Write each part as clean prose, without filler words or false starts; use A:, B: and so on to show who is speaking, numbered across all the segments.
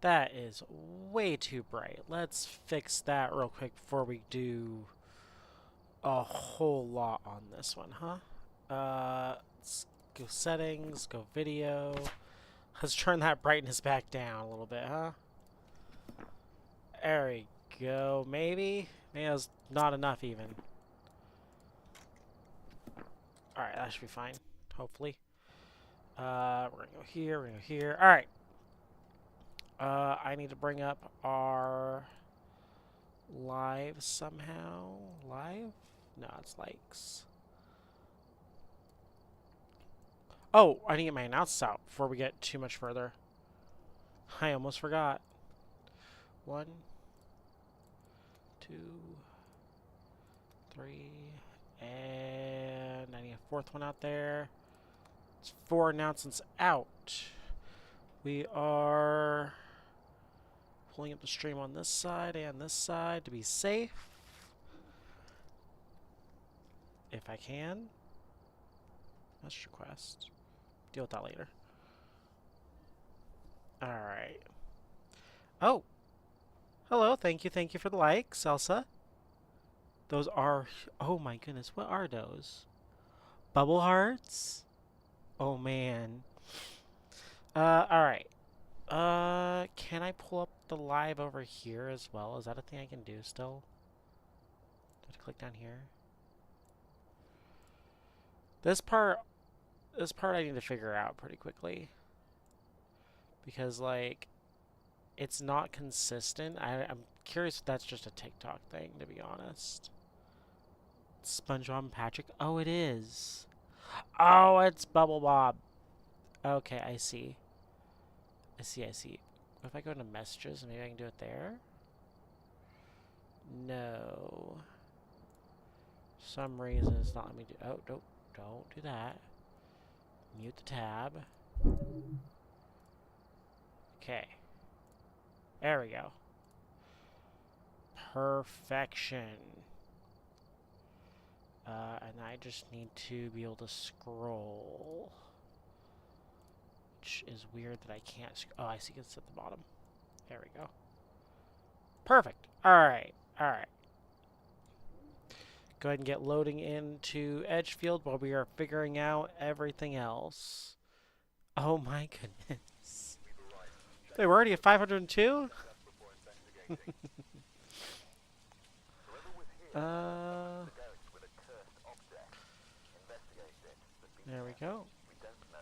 A: That is way too bright. Let's fix that real quick before we do a whole lot on this one, huh? Let's go settings, go video. Let's turn that brightness back down a little bit, huh? There we go. Maybe? Maybe that was not enough even. Alright, that should be fine. Hopefully. We're gonna go here, we're gonna go here. Alright. I need to bring up our live somehow. Live? No, it's likes. Oh, I need to get my announcements out before we get too much further. I almost forgot. 1, 2, 3, and I need a fourth one out there. It's 4 announcements out. We are pulling up the stream on this side and this side to be safe. If I can. Message request. Deal with that later. Alright. Oh! Hello, thank you for the likes, Elsa. Those are... Oh my goodness, what are those? Bubble hearts? Oh man. Alright. Can I pull up the live over here as well? Is that a thing I can do still? Do I have to click down here? This part I need to figure out pretty quickly. Because, like, it's not consistent. I'm curious if that's just a TikTok thing, to be honest. SpongeBob and Patrick. Oh, it is. Oh, it's Bubble Bob. Okay, I see. I see. What if I go into messages and maybe I can do it there? No. For some reason it's not letting me do... Oh, nope. Don't do that. Mute the tab. Okay. There we go. Perfection. And I just need to be able to scroll. Which is weird that I can't... Oh, I see it's at the bottom. There we go. Perfect. Alright. Go ahead and get loading into Edgefield while we are figuring out everything else. Oh my goodness. Wait, we're already at 502? There we go.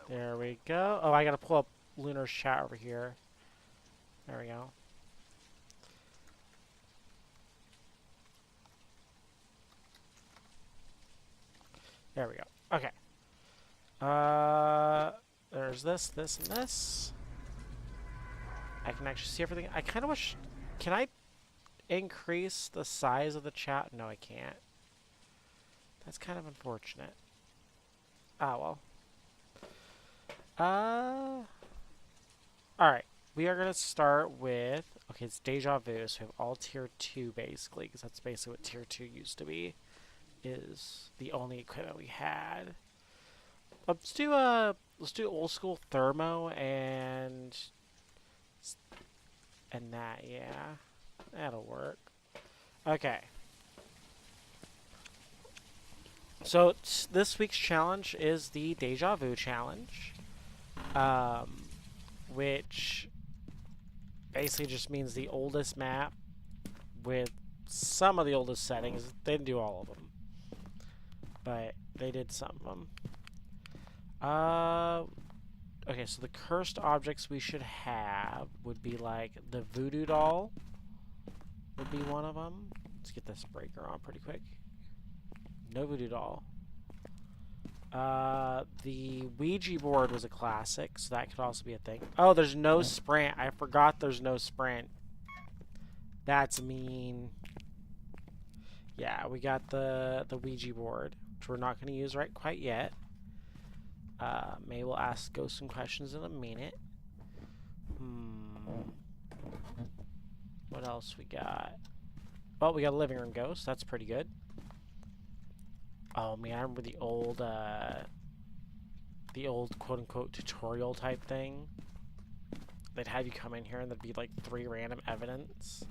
A: There we go. Oh, I gotta pull up Lunar's chat over here. There we go. There we go. Okay. There's this, and this. I can actually see everything. I kind of wish... Can I increase the size of the chat? No, I can't. That's kind of unfortunate. Ah, well. Alright. We are going to start with... Okay, it's Deja Vu, so we have all Tier 2, basically, because that's basically what Tier 2 used to be. Is the only equipment we had. Let's do old school thermo and that, yeah. That'll work. Okay. So this week's challenge is the Deja Vu challenge. Which basically just means the oldest map with some of the oldest settings. They didn't do all of them, but they did some of them. Okay, so the cursed objects we should have would be like the voodoo doll would be one of them. Let's get this breaker on pretty quick. No voodoo doll. The Ouija board was a classic, so that could also be a thing. Oh, there's no sprint. I forgot there's no sprint. That's mean. Yeah, we got the Ouija board, which we're not going to use quite yet. Maybe we'll ask Ghost some questions in a minute. What else we got? Well, we got a living room ghost. That's pretty good. Oh man, I remember the old quote-unquote tutorial type thing they'd have you come in here and there'd be like 3 random evidence,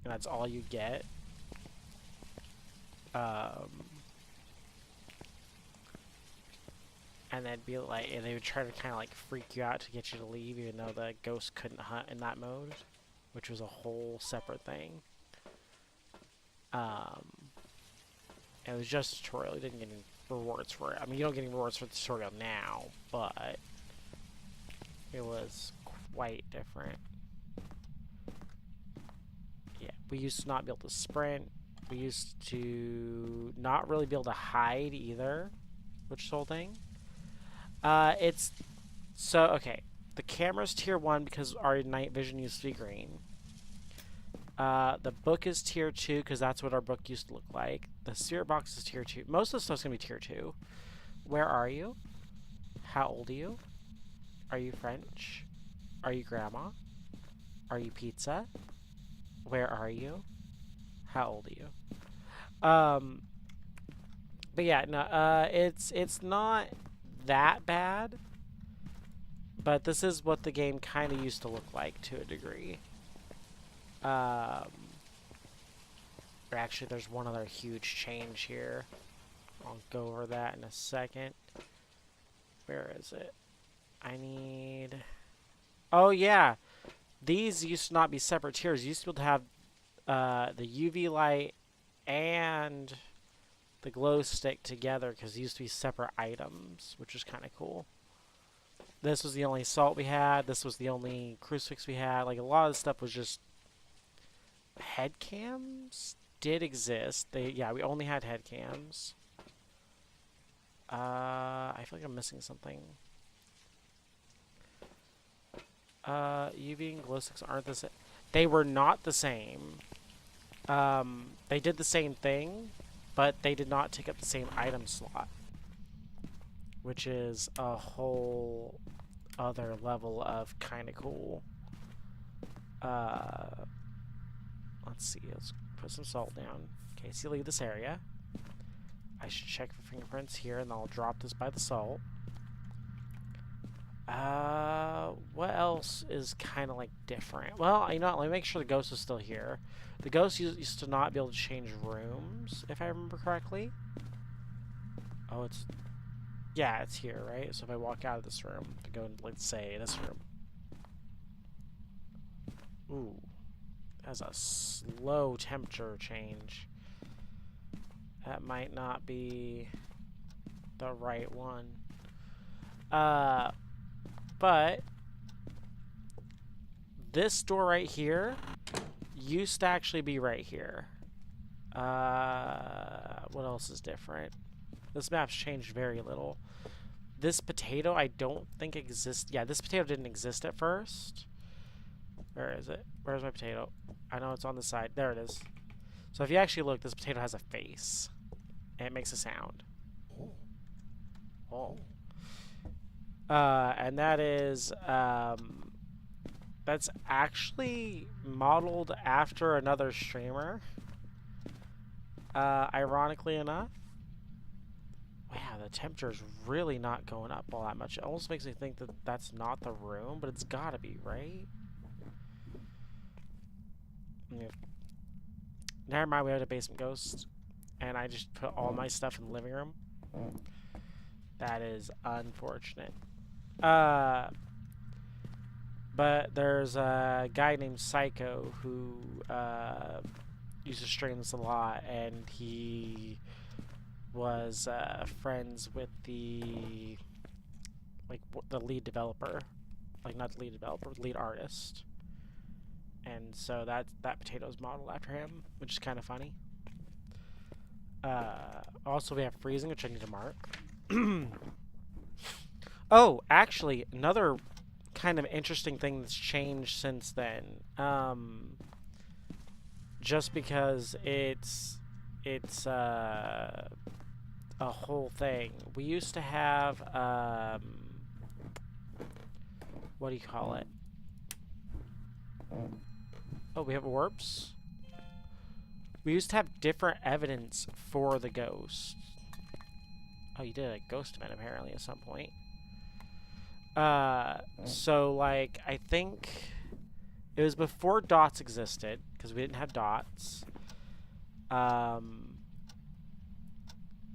A: and that's all you get. And they'd be like, and they would try to kind of like freak you out to get you to leave, even though the ghost couldn't hunt in that mode, which was a whole separate thing. It was just a tutorial. You didn't get any rewards for it. I mean, you don't get any rewards for the tutorial now, but it was quite different. Yeah, we used to not be able to sprint. We used to not really be able to hide either, which is the whole thing. It's so okay. The camera's tier 1 because our night vision used to be green. The book is tier 2 because that's what our book used to look like. The spirit box is tier 2. Most of the stuff's gonna be tier 2. Where are you? How old are you? Are you French? Are you grandma? Are you pizza? Where are you? How old are you? But yeah, no, it's not that bad, but this is what the game kind of used to look like to a degree. Actually, there's one other huge change here. I'll go over that in a second. Where is it? I need... Oh, yeah. These used to not be separate tiers. You used to be able to have the UV light and the glow stick together because they used to be separate items, which is kind of cool. This was the only salt we had. This was the only crucifix we had. Like, a lot of the stuff was just... Head cams did exist. Yeah, we only had head cams. I feel like I'm missing something. UV and glow sticks aren't the same. They were not the same. They did the same thing, but they did not take up the same item slot, which is a whole other level of kind of cool. Let's see. Let's put some salt down. Okay, so you leave this area. I should check for fingerprints here, and I'll drop this by the salt. What else is kind of like different? Well, you know what? Let me make sure the ghost is still here. The ghost used to not be able to change rooms, if I remember correctly. Oh, it's... Yeah, it's here, right? So if I walk out of this room, to go into, let's say, this room. Ooh. That's a slow temperature change. That might not be the right one. But this door right here used to actually be right here. What else is different? This map's changed very little. This potato I don't think exists. Yeah, this potato didn't exist at first. Where is it? Where's my potato? I know it's on the side. There it is. So if you actually look, this potato has a face. And it makes a sound. Oh. And that is, that's actually modeled after another streamer. Ironically enough. Wow, the temperature's really not going up all that much. It almost makes me think that that's not the room, but it's gotta be, right? Never mind, we had a basement ghost, and I just put all my stuff in the living room. That is unfortunate. But there's a guy named Psycho who used to stream this a lot, and he was friends with the lead developer, like not the lead developer, lead artist. And so that potato's modeled after him, which is kind of funny. Also, we have freezing, which I need to mark. Oh, actually, another kind of interesting thing that's changed since then. Just because it's a whole thing. We used to have what do you call it? Oh, we have orbs? We used to have different evidence for the ghost. Oh, you did a ghost event apparently at some point. So like I think it was before dots existed because we didn't have dots.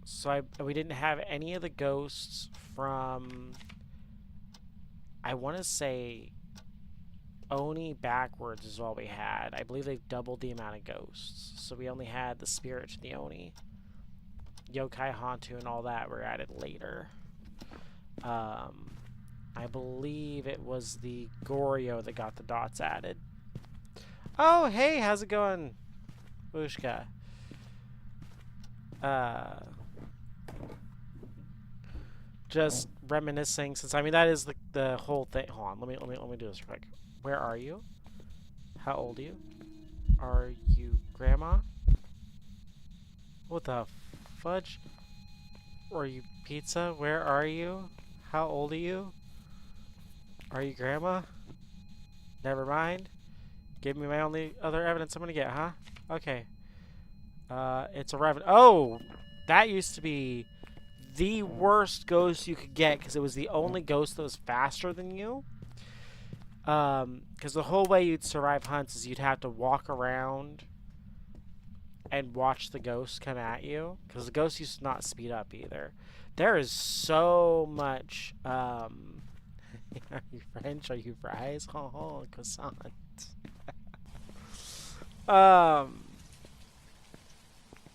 A: So we didn't have any of the ghosts from, I want to say, Oni backwards is all we had. I believe they've doubled the amount of ghosts. So we only had the spirit to the Oni. Yokai Hantu and all that were added later. I believe it was the Goryo that got the dots added. Oh, hey, how's it going, Bushka? Just reminiscing, since I mean that is the whole thing. Hold on, let me do this real quick. Where are you? How old are you? Are you grandma? What the fudge? Are you pizza? Where are you? How old are you? Are you grandma? Never mind. Give me my only other evidence I'm gonna get, huh? Okay. It's a revenant. Oh! That used to be the worst ghost you could get because it was the only ghost that was faster than you. Because the whole way you'd survive hunts is you'd have to walk around and watch the ghost come at you. Because the ghost used to not speed up either. There is so much, are you French? Are you fries? Oh, croissant.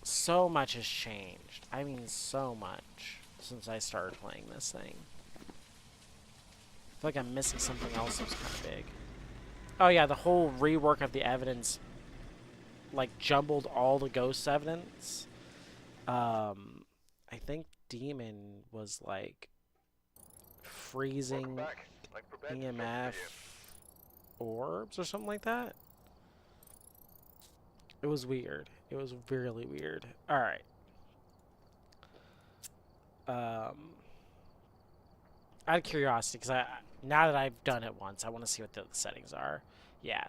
A: So much has changed. I mean, so much since I started playing this thing. I feel like I'm missing something else that was kind of big. Oh yeah, the whole rework of the evidence, like, jumbled all the ghost evidence. I think Demon was, like, freezing EMF orbs or something like that. It was weird. It was really weird. Alright. Out of curiosity, because now that I've done it once, I want to see what the settings are. Yeah.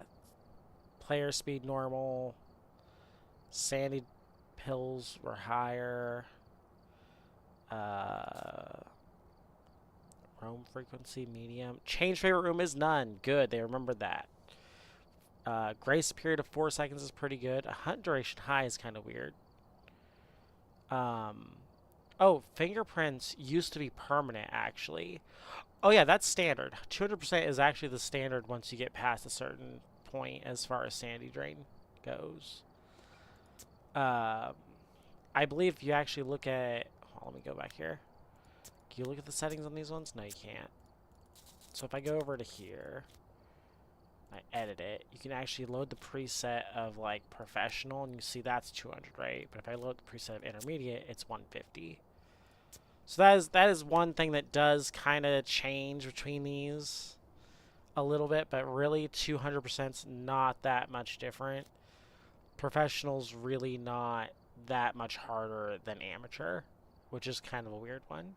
A: Player speed normal. Sandy pills were higher. Roam frequency medium. Change favorite room is none. Good. They remembered that. Grace period of 4 seconds is pretty good. A hunt duration high is kind of weird. Oh, fingerprints used to be permanent, actually. Oh, yeah, that's standard. 200% is actually the standard once you get past a certain point as far as sandy drain goes. I believe if you actually look at... let me go back here. Can you look at the settings on these ones? No, you can't. So if I go over to here... I edit it, you can actually load the preset of like professional and you see that's 200, right? But if I load the preset of intermediate, it's 150. So that is one thing that does kind of change between these a little bit, but really 200% is not that much different. Professional's really not that much harder than amateur, which is kind of a weird one.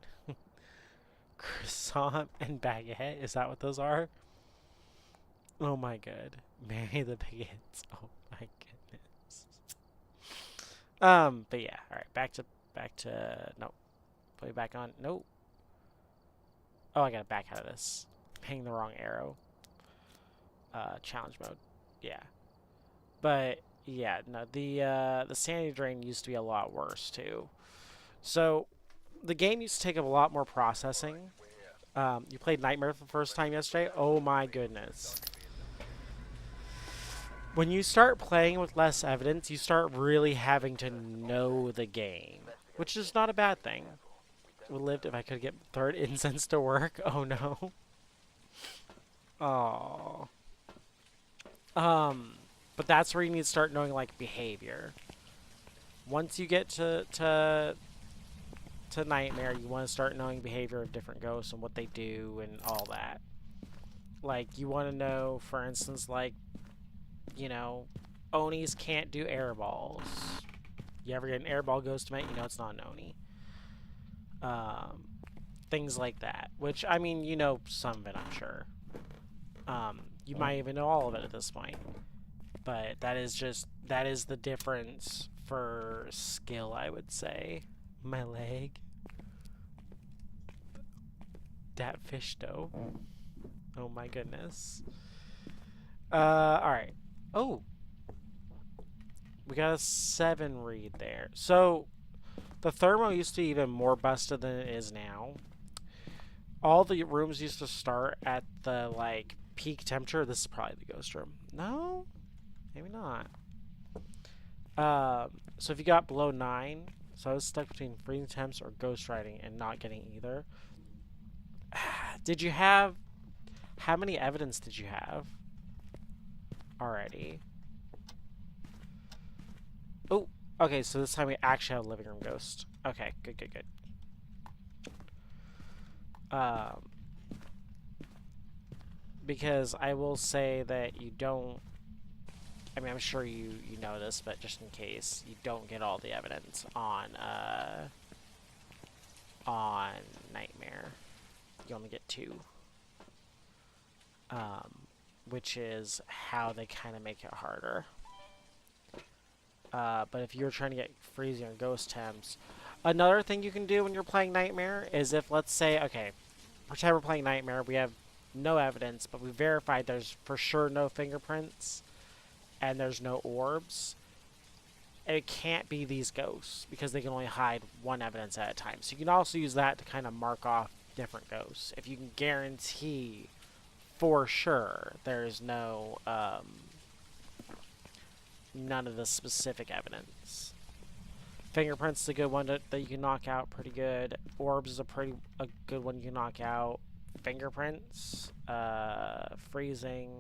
A: Croissant and baguette, is that what those are? Oh my god. Marry the baguettes. Oh my goodness. But yeah, alright, back to no. Put it back on. Nope. Oh, I gotta back out of this. Hitting the wrong arrow. Challenge mode. Yeah. But yeah, no, the sanity drain used to be a lot worse too. So the game used to take up a lot more processing. You played Nightmare for the first time yesterday? Oh my goodness. When you start playing with less evidence, you start really having to know the game, which is not a bad thing. Would lived if I could get third incense to work. Oh no. Oh. But that's where you need to start knowing like behavior. Once you get to Nightmare, you want to start knowing behavior of different ghosts and what they do and all that. Like you want to know, for instance, like, you know, Onis can't do air balls. You ever get an airball ghost mate, you know it's not an Oni. Things like that. Which, I mean, you know some of it, I'm sure. You might even know all of it at this point. But that is the difference for skill, I would say. My leg. Dat fish dough. Oh my goodness. Alright. Oh, we got a 7 read there. So, the thermo used to be even more busted than it is now. All the rooms used to start at the, like, peak temperature. This is probably the ghost room. No? Maybe not. So if you got below 9, so I was stuck between freezing temps or ghost riding and not getting either. Did you have... How many evidence did you have already? Oh, okay, so this time we actually have a living room ghost. Okay, good, good, good. Because I will say that you don't... I mean, I'm sure you know this, but just in case, you don't get all the evidence on Nightmare. You only get 2. Which is how they kind of make it harder. But if you're trying to get freezing or ghost temps, another thing you can do when you're playing Nightmare is if, let's say, okay, pretend we're playing Nightmare, we have no evidence, but we verified there's for sure no fingerprints, and there's no orbs. It can't be these ghosts, because they can only hide one evidence at a time. So you can also use that to kind of mark off different ghosts. If you can guarantee for sure there's no, none of the specific evidence. Fingerprints is a good one that you can knock out pretty good. Orbs is a good one you can knock out. Fingerprints, freezing,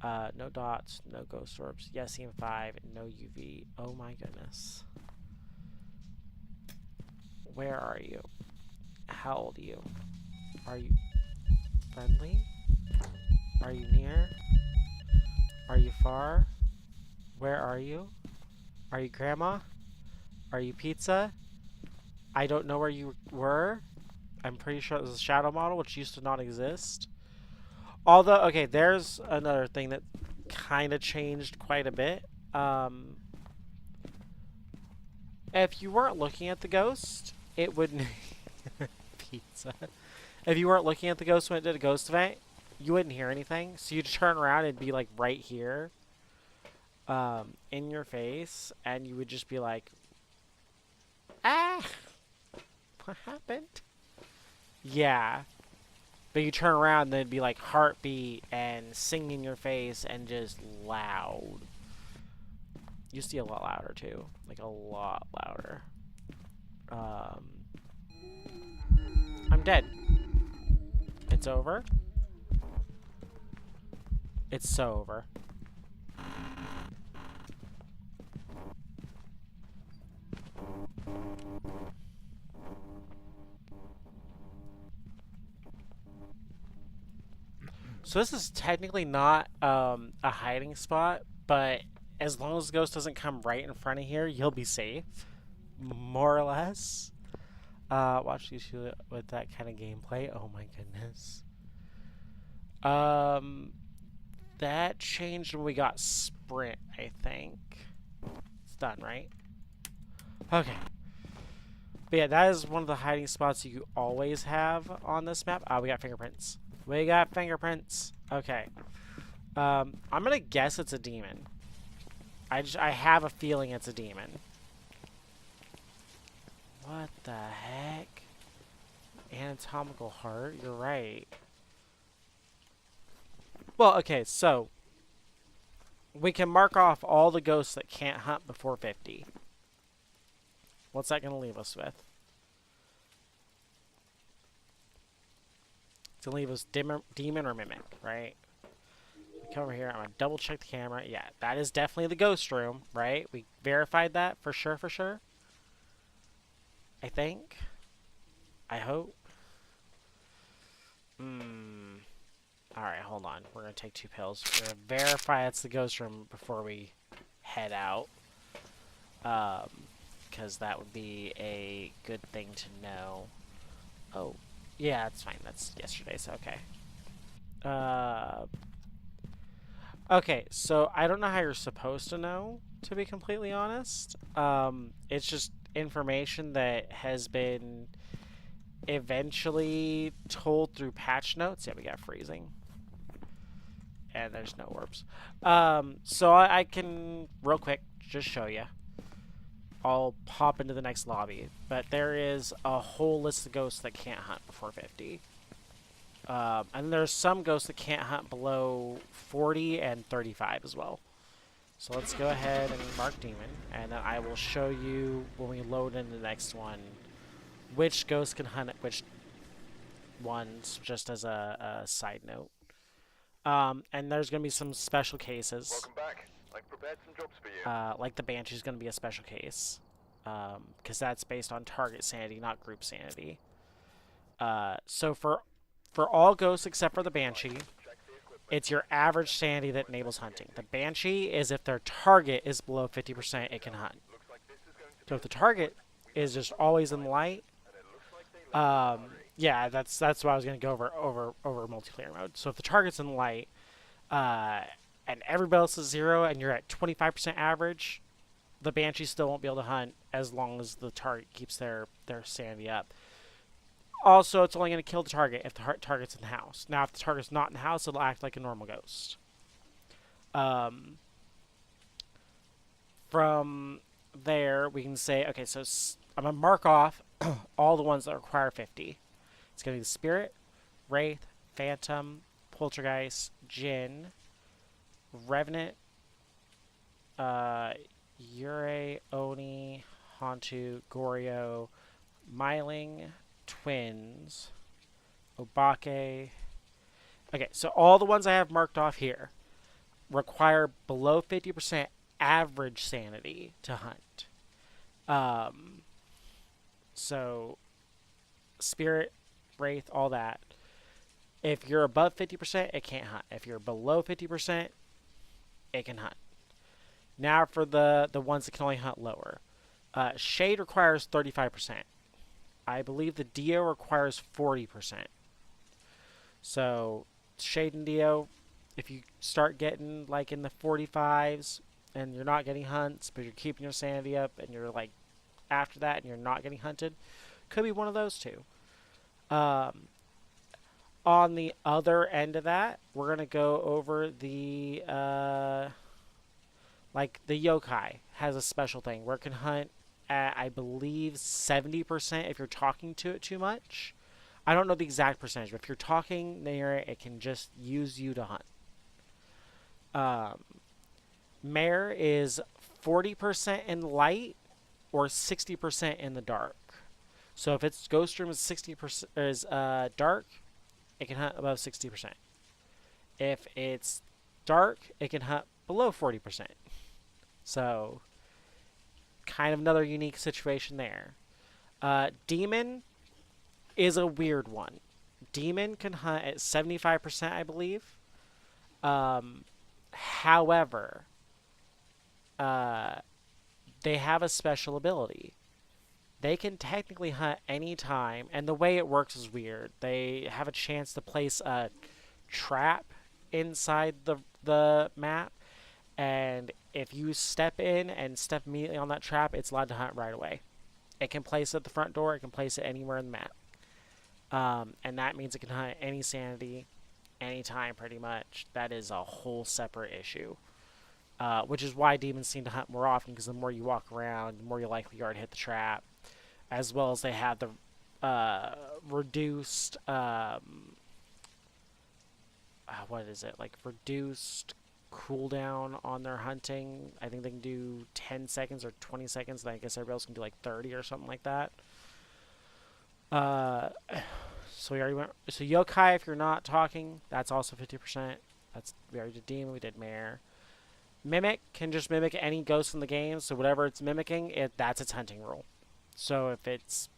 A: no dots, no ghost orbs, yes, EM5, no UV. Oh my goodness. Where are you? How old are you? Are you friendly? Are you near? Are you far? Where are you? Are you grandma? Are you pizza? I don't know where you were. I'm pretty sure it was a shadow model, which used to not exist. Although, okay, there's another thing that kind of changed quite a bit. If you weren't looking at the ghost, it wouldn't... Pizza. If you weren't looking at the ghost when it did a ghost event, you wouldn't hear anything. So you'd turn around and be like right here, in your face, and you would just be like, ah, what happened? Yeah. But you turn around and it'd be like heartbeat and sing in your face and just loud. Used to be a lot louder too. Like a lot louder. I'm dead. It's over. It's so over. So this is technically not a hiding spot, but as long as the ghost doesn't come right in front of here, you'll be safe. More or less. Watch these with that kind of gameplay. Oh my goodness. That changed when we got sprint, I think. It's done, right? Okay. But yeah, that is one of the hiding spots you always have on this map. We got fingerprints. We got fingerprints. Okay. I'm gonna guess it's a demon. I have a feeling it's a demon. What the heck? Anatomical heart? You're right. Well, okay, so we can mark off all the ghosts that can't hunt before 50. What's that going to leave us with? It's going to leave us demon or mimic, right? Come over here. I'm going to double check the camera. Yeah, that is definitely the ghost room, right? We verified that for sure, for sure. I think. I hope. Alright, hold on. We're going to take 2 pills. We're going to verify it's the ghost room before we head out. Because that would be a good thing to know. Oh, yeah, that's fine. That's yesterday's. Okay. Okay, so I don't know how you're supposed to know, to be completely honest. It's just information that has been eventually told through patch notes. Yeah, we got freezing. And there's no orbs. So I can, real quick, just show you. I'll pop into the next lobby. But there is a whole list of ghosts that can't hunt before 50. And there's some ghosts that can't hunt below 40 and 35 as well. So let's go ahead and mark Demon, and then I will show you when we load in the next one which ghosts can hunt at which ones, just as a side note. And there's going to be some special cases.
B: Welcome back. I've prepared some jobs for you.
A: Like the Banshee is going to be a special case, because that's based on target sanity, not group sanity. So for all ghosts except for the Banshee, it's your average sanity that enables hunting. The Banshee is if their target is below 50%, it can hunt. So if the target is just always in light, yeah, that's what I was going to go over multiplayer mode. So if the target's in light, and everybody else is 0, and you're at 25% average, the Banshee still won't be able to hunt as long as the target keeps their sanity up. Also, it's only going to kill the target if the target's in the house. Now, if the target's not in the house, it'll act like a normal ghost. From there, we can say, okay, so I'm going to mark off all the ones that require 50. It's going to be the Spirit, Wraith, Phantom, Poltergeist, Jinn, Revenant, Yurei, Oni, Hantu, Goryo, Myling, Twins, Obake. Okay, so all the ones I have marked off here require below 50% average sanity to hunt. So Spirit, Wraith, all that. If you're above 50%, it can't hunt. If you're below 50%, it can hunt. Now for the ones that can only hunt lower. Shade requires 35%. I believe the Dio requires 40%. So, Shade and Dio, if you start getting like in the 45s and you're not getting hunts, but you're keeping your sanity up and you're like after that and you're not getting hunted, could be one of those two. On the other end of that, we're going to go over the, like the Yokai has a special thing where it can hunt at, I believe, 70% if you're talking to it too much. I don't know the exact percentage, but if you're talking near it, it can just use you to hunt. Mare is 40% in light or 60% in the dark. So if its ghost room is 60% is dark, it can hunt above 60%. If it's dark, it can hunt below 40%. So kind of another unique situation there. Demon is a weird one. Demon can hunt at 75%, I believe. However, they have a special ability. They can technically hunt anytime, and the way it works is weird. They have a chance to place a trap inside the map, and if you step in and step immediately on that trap, it's allowed to hunt right away. It can place it at the front door. It can place it anywhere in the map. And that means it can hunt any sanity, anytime pretty much. That is a whole separate issue. Which is why demons seem to hunt more often, because the more you walk around, the more you're likely you are to hit the trap. As well as they have the reduced, what is it? Like reduced cooldown on their hunting. I think they can do 10 seconds or 20 seconds, and I guess everybody else can do like 30 or something like that. So we already went. So Yokai, if you're not talking, that's also 50%. We already did Demon, we did Mare. Mimic can just mimic any ghost in the game, so whatever it's mimicking, that's its hunting rule. So if it's,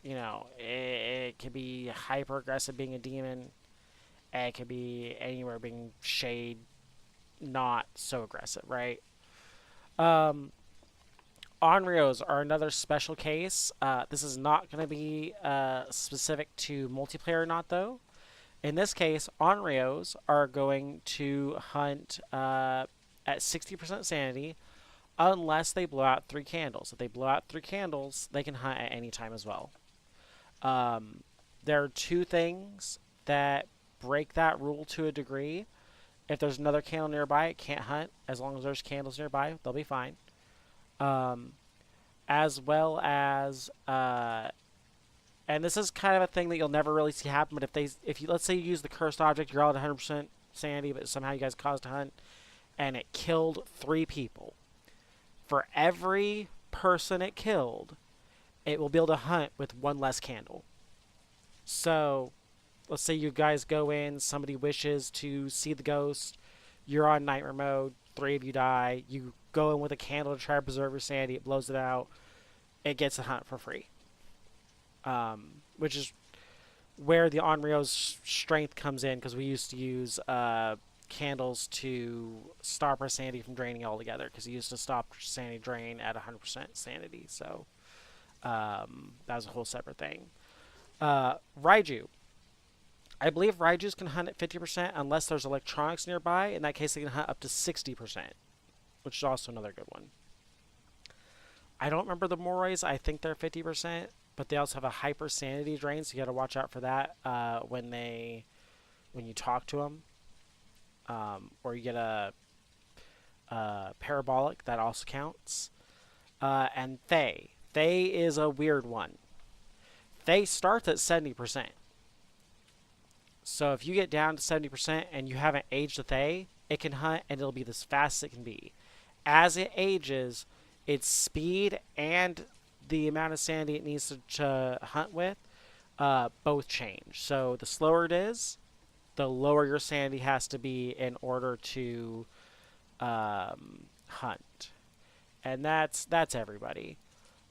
A: it could be hyper aggressive being a demon, it could be anywhere being shade, not so aggressive, right? Onryos are another special case. This is not going to be specific to multiplayer or not, though. In this case, Onryos are going to hunt at 60% sanity unless they blow out 3 candles. If they blow out 3 candles, they can hunt at any time as well. There are two things that break that rule to a degree. If there's another candle nearby, it can't hunt. As long as there's candles nearby, they'll be fine. Um, as well as, and this is kind of a thing that you'll never really see happen. But if you let's say you use the cursed object, you're all at 100% sanity, but somehow you guys caused a hunt, and it killed 3 people. For every person it killed, it will be able to hunt with 1 less candle. So, let's say you guys go in, somebody wishes to see the ghost, you're on nightmare mode, 3 of you die, you go in with a candle to try to preserve your sanity, it blows it out, it gets a hunt for free. Which is where the Onryo's strength comes in, because we used to use candles to stop our sanity from draining altogether, because he used to stop sanity drain at 100% sanity, so that was a whole separate thing. Raiju. I believe Raijus can hunt at 50% unless there's electronics nearby. In that case, they can hunt up to 60%, which is also another good one. I don't remember the Morois. I think they're 50%, but they also have a hyper sanity drain, so you got to watch out for that when you talk to them. Or you get a parabolic, that also counts. And Thay. Thay is a weird one. Thay starts at 70%. So if you get down to 70% and you haven't aged a Thay, it can hunt and it'll be as fast as it can be. As it ages, its speed and the amount of sanity it needs to hunt with both change. So the slower it is, the lower your sanity has to be in order to hunt. And that's everybody.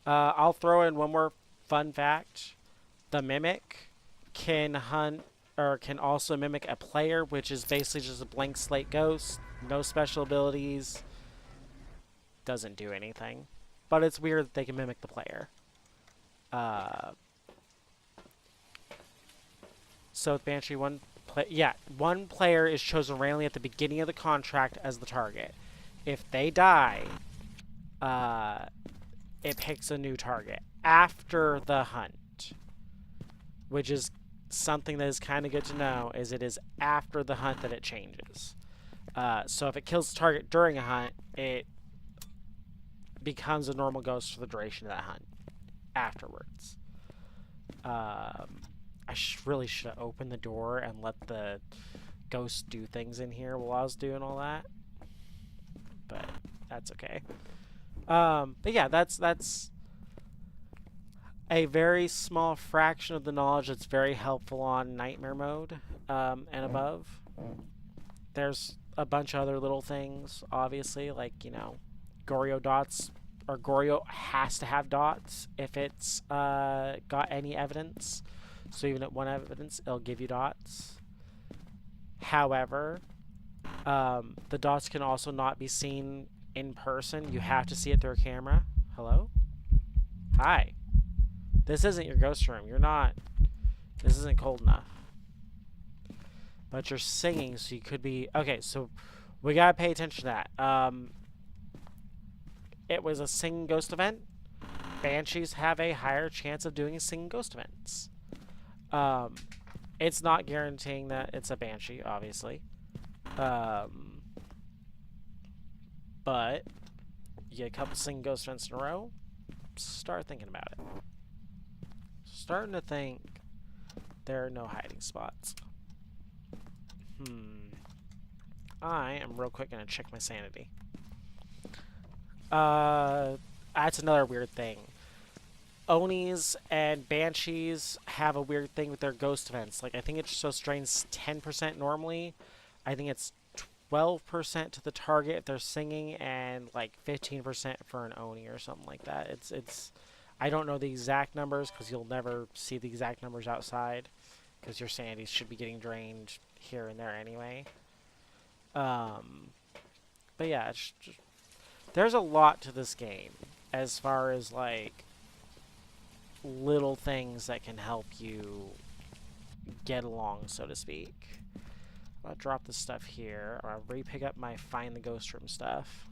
A: I'll throw in one more fun fact. The Mimic can hunt, or can also mimic a player, which is basically just a blank slate ghost. No special abilities. Doesn't do anything. But it's weird that they can mimic the player. So with Banshee, one player is chosen randomly at the beginning of the contract as the target. If they die, it picks a new target after the hunt, which is something that is kind of good to know, is it is after the hunt that it changes. So if it kills the target during a hunt, it becomes a normal ghost for the duration of that hunt afterwards. I really should have opened the door and let the ghost do things in here while I was doing all that, but that's okay. But yeah, that's a very small fraction of the knowledge that's very helpful on Nightmare mode and above. There's a bunch of other little things, obviously, like, Goryo dots, or Goryo has to have dots if it's got any evidence. So even at 1 evidence, it'll give you dots. However, the dots can also not be seen in person. You have to see it through a camera. Hello? Hi. This isn't your ghost room. This isn't cold enough. But you're singing, so you could be... Okay, so we gotta pay attention to that. It was a singing ghost event. Banshees have a higher chance of doing singing ghost events. It's not guaranteeing that it's a Banshee, obviously. But you get a couple singing ghost events in a row, start thinking about it. Starting to think there are no hiding spots. I am real quick going to check my sanity. That's another weird thing. Onis and Banshees have a weird thing with their ghost events. Like, I think it just drains 10% normally. I think it's 12% to the target if they're singing, and like 15% for an Oni or something like that. It's I don't know the exact numbers, because you'll never see the exact numbers outside, because your sanity should be getting drained here and there anyway. But yeah, there's a lot to this game as far as like little things that can help you get along, so to speak. I'll drop this stuff here. I'll re-pick up my Find the Ghost Room stuff.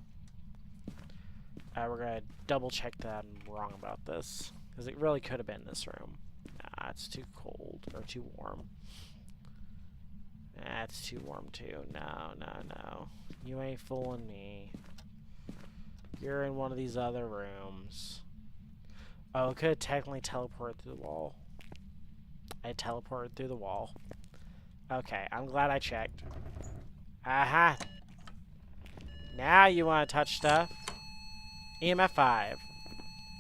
A: We're going to double check that I'm wrong about this, because it really could have been this room. Nah, it's too cold. Or too warm. That's too warm too. No, no, no. You ain't fooling me. You're in one of these other rooms. Oh, it could technically teleport through the wall. I teleported through the wall. Okay, I'm glad I checked. Aha! Now you want to touch stuff. EMF 5.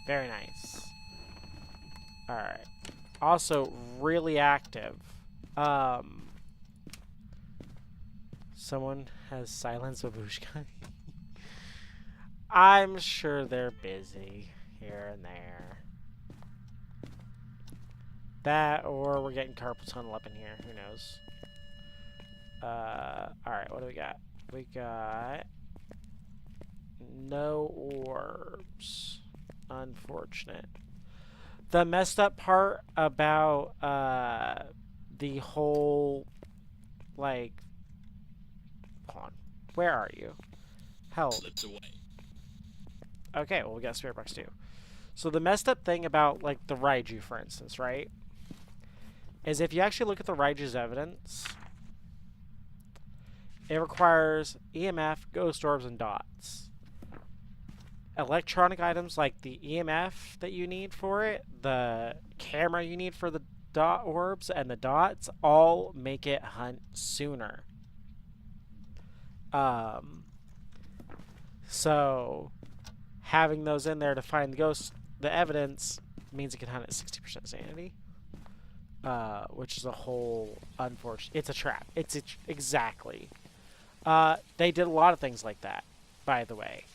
A: Very nice. Alright. Also, really active. Someone has silenced Babushka. I'm sure they're busy here and there. That, or we're getting carpal tunnel up in here. Who knows? Alright, what do we got? We got no orbs. Unfortunate. The messed up part about the whole, like, hold on. Where are you? Hell. Okay, well, we got Spirit Box too. So the messed up thing about, like, the Raiju, for instance, right? Is if you actually look at the Raiju's evidence, it requires EMF, ghost orbs, and dots. Electronic items like the EMF that you need for it, the camera you need for the dot orbs, and the dots all make it hunt sooner. So having those in there to find the ghost, the evidence, means it can hunt at 60% sanity. Which is a whole unfortunate. It's a trap. Exactly. They did a lot of things like that, by the way.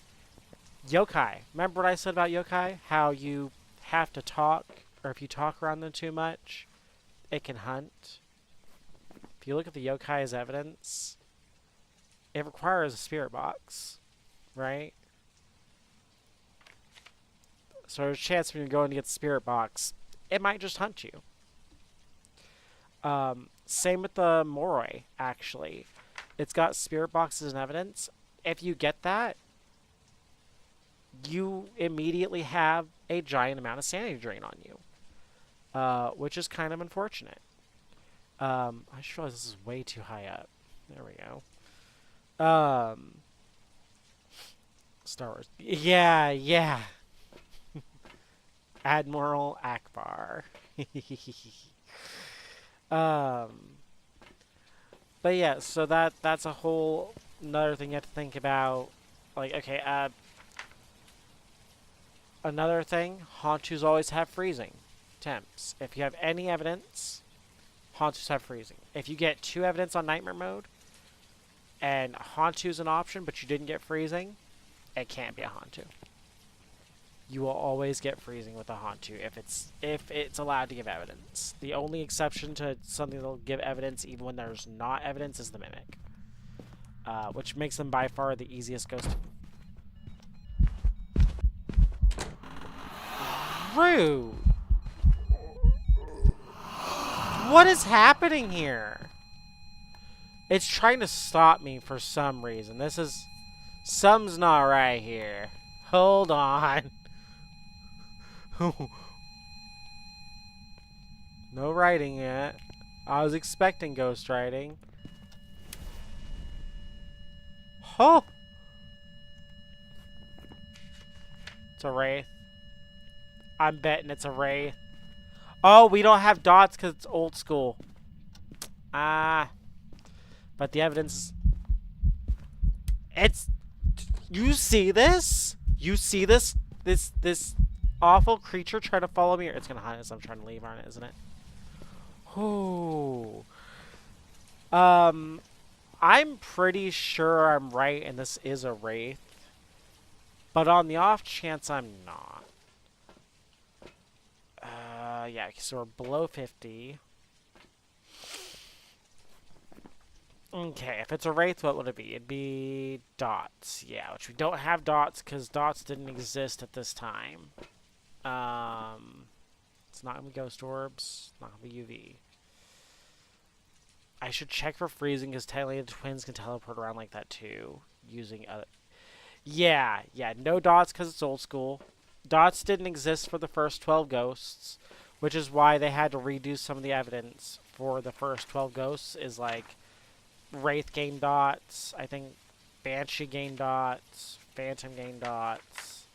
A: Yokai. Remember what I said about yokai? How you have to talk, or if you talk around them too much, it can hunt. If you look at the yokai as evidence, it requires a spirit box, right? So there's a chance when you're going to get the spirit box, it might just hunt you. Same with the Moroi, actually. It's got spirit boxes and evidence. If you get that, you immediately have a giant amount of sanity drain on you, which is kind of unfortunate. I just realized this is way too high up. There we go. Star Wars. Yeah, yeah. Admiral Akbar. But yeah, so that's a whole another thing you have to think about. Like, okay, another thing, Hantus always have freezing temps. If you have any evidence, Hantus have freezing. If you get 2 evidence on nightmare mode, and Hantu's an option, but you didn't get freezing, it can't be a Hantu. You will always get freezing with a Hantu if it's allowed to give evidence. The only exception to something that'll give evidence even when there's not evidence is the Mimic. Which makes them by far the easiest ghost. Rude! What is happening here? It's trying to stop me for some reason. Something's not right here. Hold on. No writing yet. I was expecting ghost writing. Oh! It's a wraith. I'm betting it's a wraith. Oh, we don't have dots because it's old school. Ah. But the evidence is... You see this? You see this? This awful creature trying to follow me? It's gonna hunt us. I'm trying to leave, aren't it? Isn't it? Ooh. I'm pretty sure I'm right and this is a wraith. But on the off chance I'm not. Yeah, so we're below 50. Okay, if it's a wraith, what would it be? It'd be dots. Yeah, which we don't have dots because dots didn't exist at this time. It's not gonna be ghost orbs. It's not gonna be UV. I should check for freezing because technically the twins can teleport around like that too, using other. Yeah, no dots because it's old school. Dots didn't exist for the first 12 ghosts, which is why they had to redo some of the evidence for the first 12 ghosts. Is like Wraith gained dots, I think Banshee gained dots, Phantom gained dots.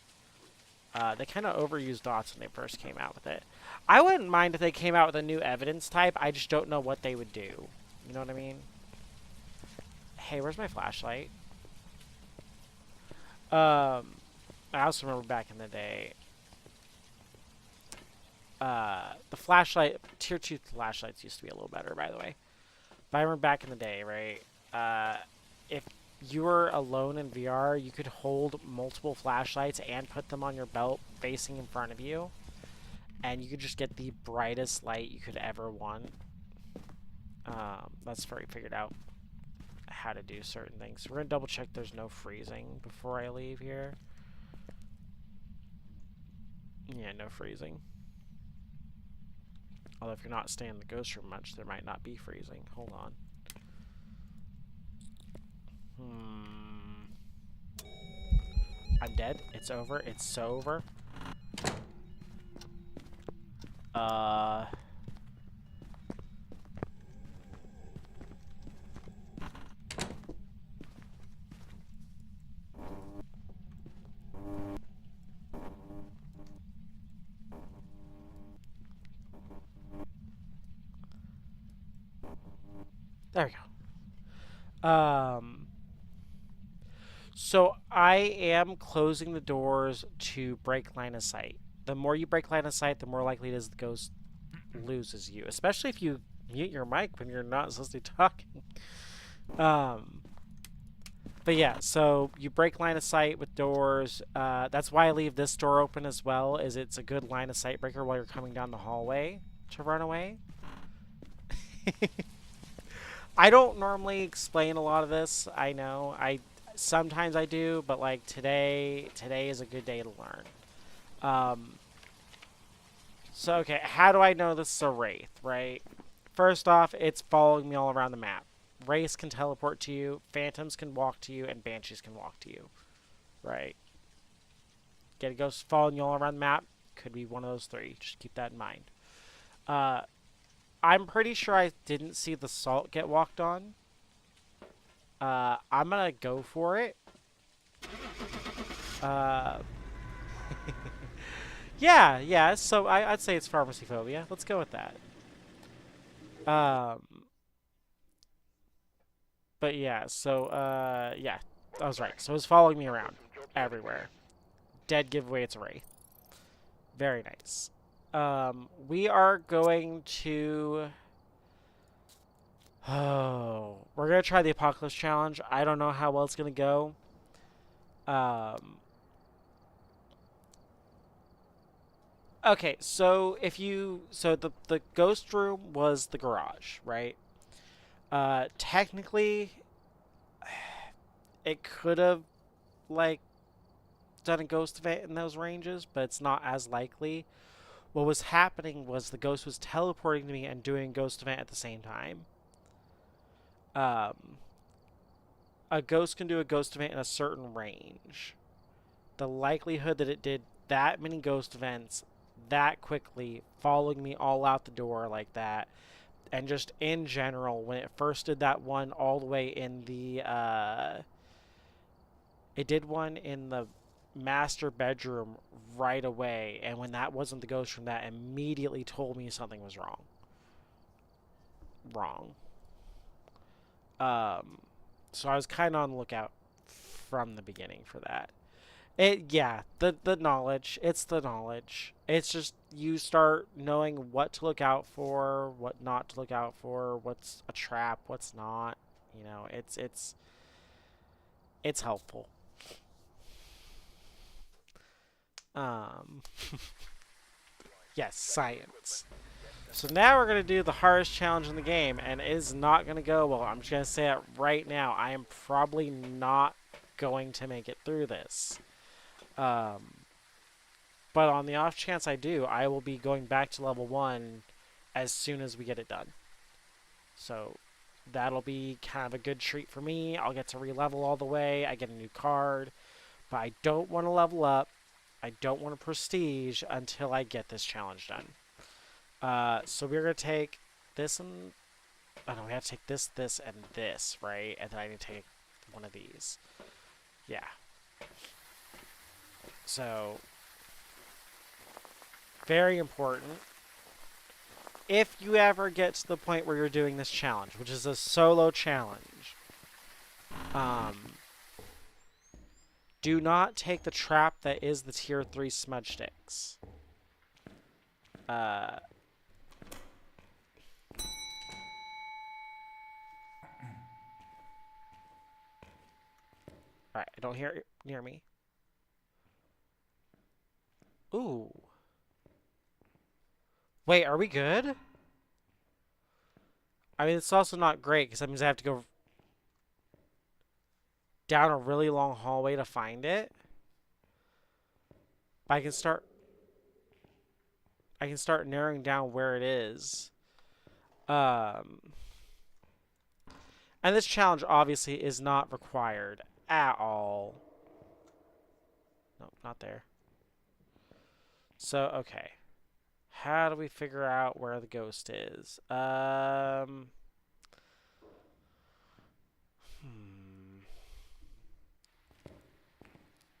A: They kind of overused dots when they first came out with it. I wouldn't mind if they came out with a new evidence type. I just don't know what they would do. You know what I mean? Hey, where's my flashlight? I also remember back in the day, the flashlight, tier 2 flashlights used to be a little better, by the way. But I remember back in the day, right? If you were alone in VR, you could hold multiple flashlights and put them on your belt facing in front of you. And you could just get the brightest light you could ever want. That's where we figured out how to do certain things. So we're going to double check there's no freezing before I leave here. Yeah, no freezing. Although if you're not staying in the ghost room much, there might not be freezing. Hold on. I'm dead. It's over. It's so over. There we go. So I am closing the doors to break line of sight. The more you break line of sight, the more likely it is the ghost loses you. Especially if you mute your mic when you're not supposed to be talking. But yeah, so you break line of sight with doors. That's why I leave this door open as well, is it's a good line of sight breaker while you're coming down the hallway to run away. I don't normally explain a lot of this. I know. Sometimes I do, but like today is a good day to learn. So okay, how do I know this is a wraith, right? First off, it's following me all around the map. Wraiths can teleport to you, phantoms can walk to you, and banshees can walk to you. Right. Get a ghost following you all around the map. Could be one of those three. Just keep that in mind. I'm pretty sure I didn't see the salt get walked on. I'm gonna go for it. Yeah. So I'd say it's Phasmophobia. Let's go with that. But yeah. So yeah, I was right. So it's following me around everywhere. Dead giveaway. It's a wraith. Very nice. We are going to. Oh, we're gonna try the Apocalypse Challenge. I don't know how well it's gonna go. Okay, so the ghost room was the garage, right? Technically, it could have like done a ghost event in those ranges, but it's not as likely. What was happening was the ghost was teleporting to me and doing a ghost event at the same time. A ghost can do a ghost event in a certain range. The likelihood that it did that many ghost events that quickly, following me all out the door like that, and just in general, when it first did that one all the way in the, it did one in the master bedroom right away, and when that wasn't the ghost room, that immediately told me something was wrong. So I was kind of on the lookout from the beginning for that. The knowledge. It's the knowledge. It's just you start knowing what to look out for, what not to look out for, what's a trap, what's not. You know, it's helpful. Yes, science. So now we're going to do the hardest challenge in the game, and it is not going to go well. I'm just going to say it right now. I am probably not going to make it through this. But on the off chance I do, I will be going back to level 1 as soon as we get it done. So that'll be kind of a good treat for me. I'll get to re-level all the way. I get a new card. But I don't want to level up. I don't want to prestige until I get this challenge done. So we're gonna take this and oh no, we have to take this, this, and this, right? And then I need to take one of these. Yeah. So very important. If you ever get to the point where you're doing this challenge, which is a solo challenge, do not take the trap that is the tier 3 smudge sticks. Alright, don't hear it near me. Ooh. Wait, are we good? I mean, it's also not great because that means I have to go down a really long hallway to find it. But I can start narrowing down where it is. And this challenge obviously is not required at all. Nope, not there. So, okay. How do we figure out where the ghost is?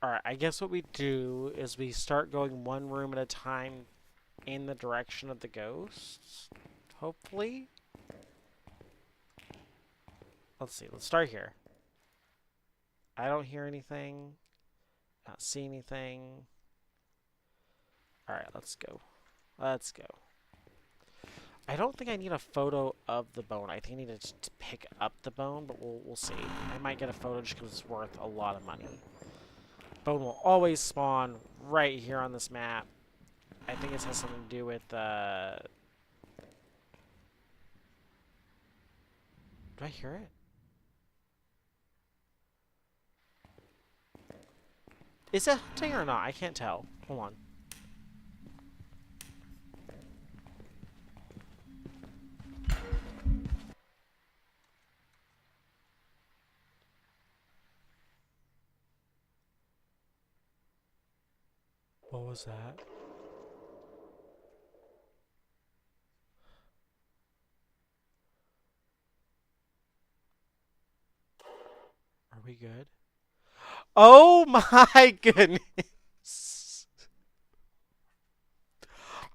A: Alright, I guess what we do is we start going one room at a time in the direction of the ghosts. Hopefully. Let's see, let's start here. I don't hear anything. Not see anything. Alright, let's go. Let's go. I don't think I need a photo of the bone. I think I need to pick up the bone, but we'll see. I might get a photo just because it's worth a lot of money. Bone will always spawn right here on this map. I think it has something to do with, Do I hear it? Is it hunting or not? I can't tell. Hold on. What was that? Are we good? Oh my goodness!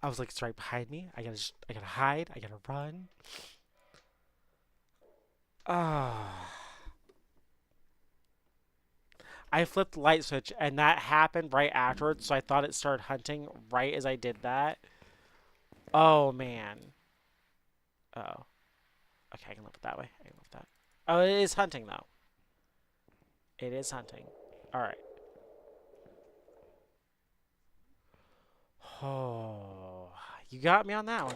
A: I was like, it's right behind me. I gotta hide. I gotta run. Ah. I flipped the light switch and that happened right afterwards, so I thought it started hunting right as I did that. Oh man. Oh. Okay, I can live it that way. I can live that. Oh, it is hunting though. It is hunting. Alright. Oh. You got me on that one.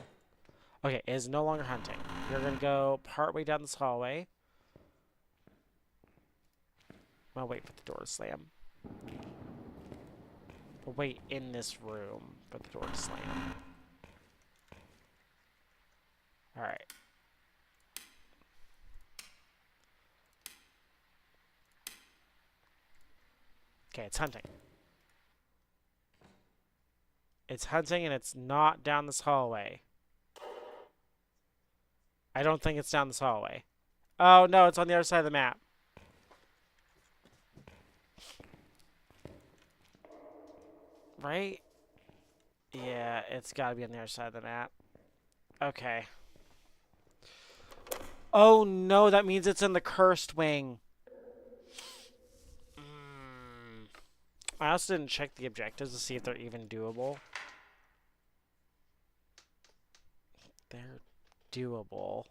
A: Okay, it is no longer hunting. You're gonna go partway down this hallway. I'll wait for the door to slam. We'll wait in this room for the door to slam. Alright. Okay, it's hunting. It's hunting and it's not down this hallway. I don't think it's down this hallway. Oh no, it's on the other side of the map. Right? Yeah, it's gotta be on the other side of the map. Okay. Oh no, that means it's in the cursed wing. I also didn't check the objectives to see if they're even doable. They're doable.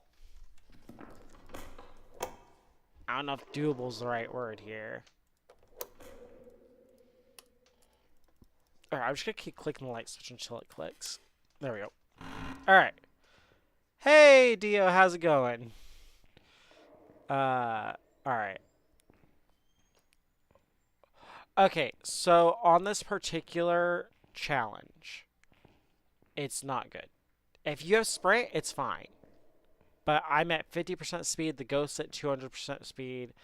A: I don't know if doable is the right word here. Alright, I'm just gonna keep clicking the light switch until it clicks. There we go. Alright. Hey, Dio, how's it going? Alright. Okay, so on this particular challenge, it's not good. If you have spray, it's fine. But I'm at 50% speed, the ghost's at 200% speed.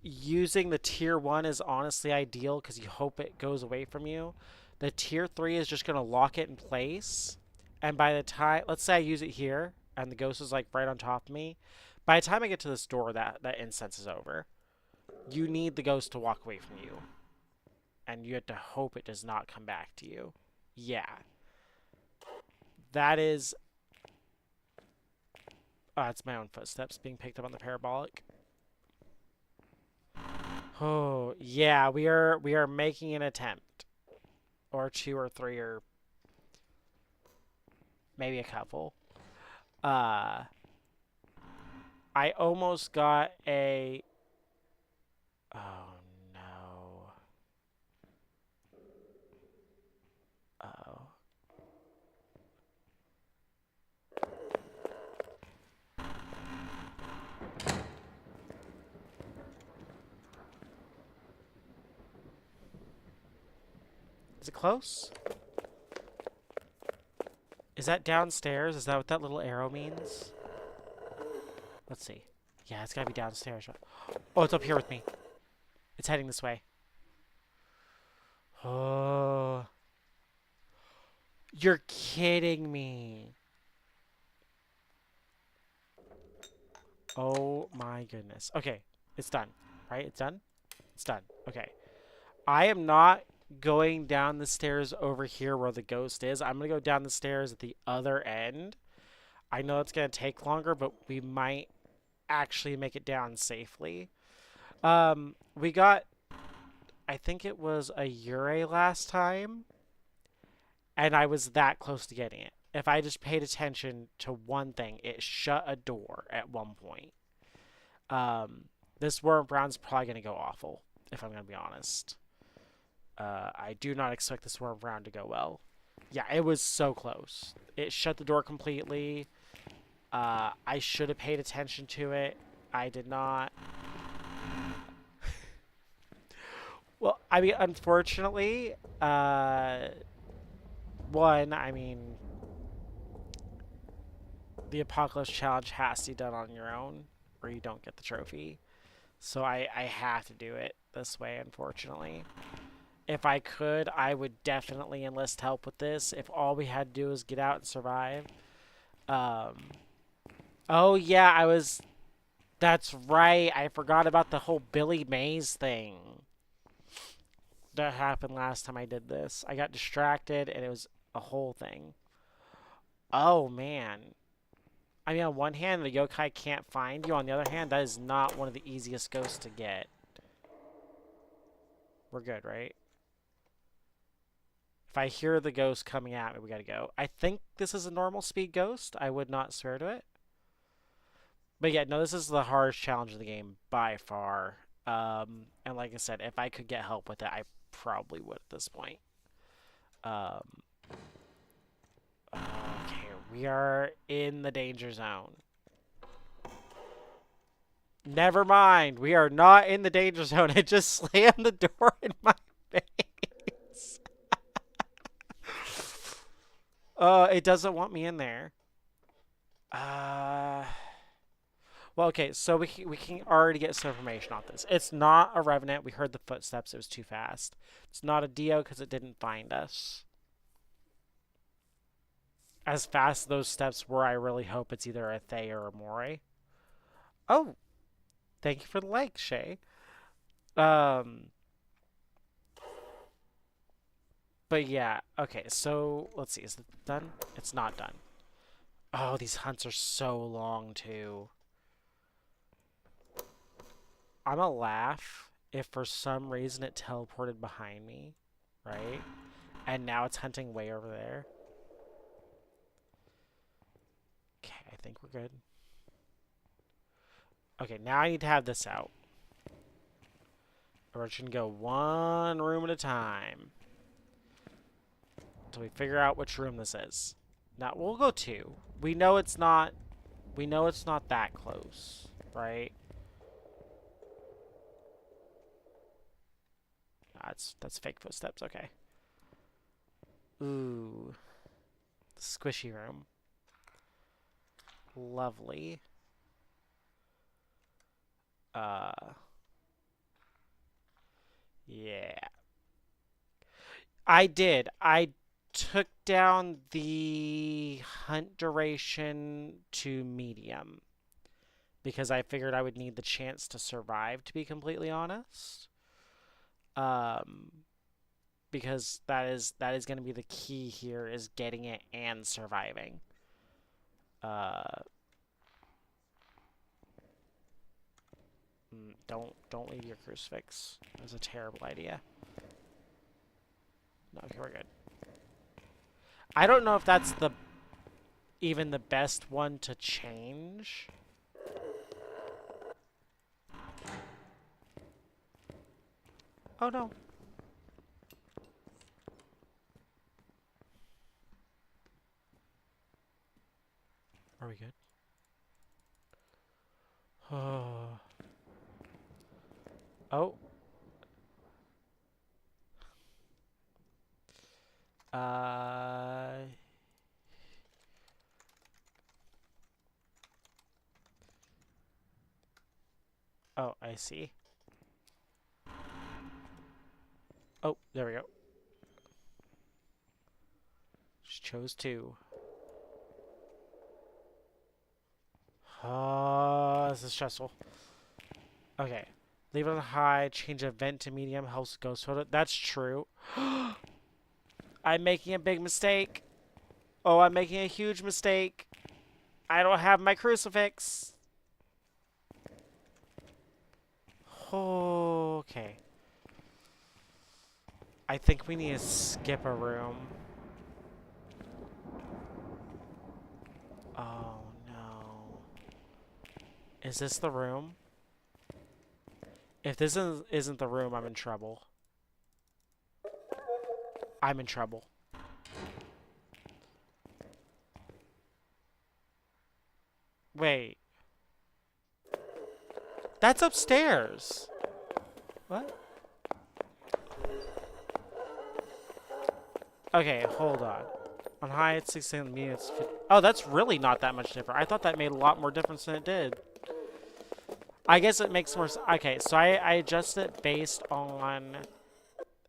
A: Using the tier 1 is honestly ideal because you hope it goes away from you. the tier 3 is just going to lock it in place. And by the time, let's say I use it here, and the ghost is like right on top of me. By the time I get to this door, that instance is over. You need the ghost to walk away from you. And you have to hope it does not come back to you. Yeah. That is... Oh, it's my own footsteps being picked up on the parabolic. Oh, yeah, we are making an attempt. Or 2 or 3 or maybe a couple. I almost got a... Oh, no. Uh-oh. Is it close? Is that downstairs? Is that what that little arrow means? Let's see. Yeah, it's gotta be downstairs. Oh, it's up here with me. It's heading this way. Oh. You're kidding me. Oh my goodness. Okay, it's done. Right? It's done? It's done. Okay. I am not going down the stairs over here where the ghost is. I'm going to go down the stairs at the other end. I know it's going to take longer, but we might actually make it down safely. We got, I think it was a Ure last time, and I was that close to getting it. If I just paid attention to one thing, it shut a door at one point. This Worm Brown's probably going to go awful, if I'm going to be honest. I do not expect this Worm Brown to go well. Yeah, it was so close. It shut the door completely. I should have paid attention to it. I did not. Well, I mean, unfortunately, one, I mean, the Apocalypse Challenge has to be done on your own, or you don't get the trophy. So I have to do it this way, unfortunately. If I could, I would definitely enlist help with this. If all we had to do was get out and survive. Oh, yeah, I was... That's right. I forgot about the whole Billy Mays thing that happened last time I did this. I got distracted, and it was a whole thing. Oh, man. I mean, on one hand, the yokai can't find you. On the other hand, that is not one of the easiest ghosts to get. We're good, right? If I hear the ghost coming at me, we gotta go. I think this is a normal speed ghost. I would not swear to it. But yeah, no, this is the hardest challenge of the game by far. And like I said, if I could get help with it, I probably would at this point. Okay, we are in the danger zone. Never mind, we are not in the danger zone. It just slammed the door in my face. It doesn't want me in there. Well, okay, so we can already get some information on this. It's not a Revenant. We heard the footsteps. It was too fast. It's not a Dio because it didn't find us. As fast as those steps were, I really hope it's either a Thay or a Moray. Oh, thank you for the like, Shay. But yeah, okay, so let's see. Is it done? It's not done. Oh, these hunts are so long, too. I'm gonna laugh if for some reason it teleported behind me, right? And now it's hunting way over there. Okay, I think we're good. Okay, now I need to have this out. We're just gonna go one room at a time until we figure out which room this is. Now we'll go 2. We know it's not that close, right? That's fake footsteps, okay. Ooh. Squishy room. Lovely. Yeah. I did. I took down the hunt duration to medium because I figured I would need the chance to survive, to be completely honest. Um, because that is going to be the key here is getting it and surviving. Uh, don't leave your crucifix. That's a terrible idea. No, okay, we're good. I don't know if that's even the best one to change. Oh no. Are we good? Oh. Oh. Uh. Oh, I see. Oh, there we go. Just chose two. Oh, this is stressful. Okay. Leave it on high, change event to medium, helps ghost photo. That's true. I'm making a big mistake. Oh, I'm making a huge mistake. I don't have my crucifix. Oh, okay. I think we need to skip a room. Oh, no. Is this the room? If this isn't the room, I'm in trouble. I'm in trouble. Wait. That's upstairs. What? Okay, hold on. On high, it's 16, medium, it's 50. Oh, that's really not that much different. I thought that made a lot more difference than it did. I guess it makes more sense. Okay, so I adjust it based on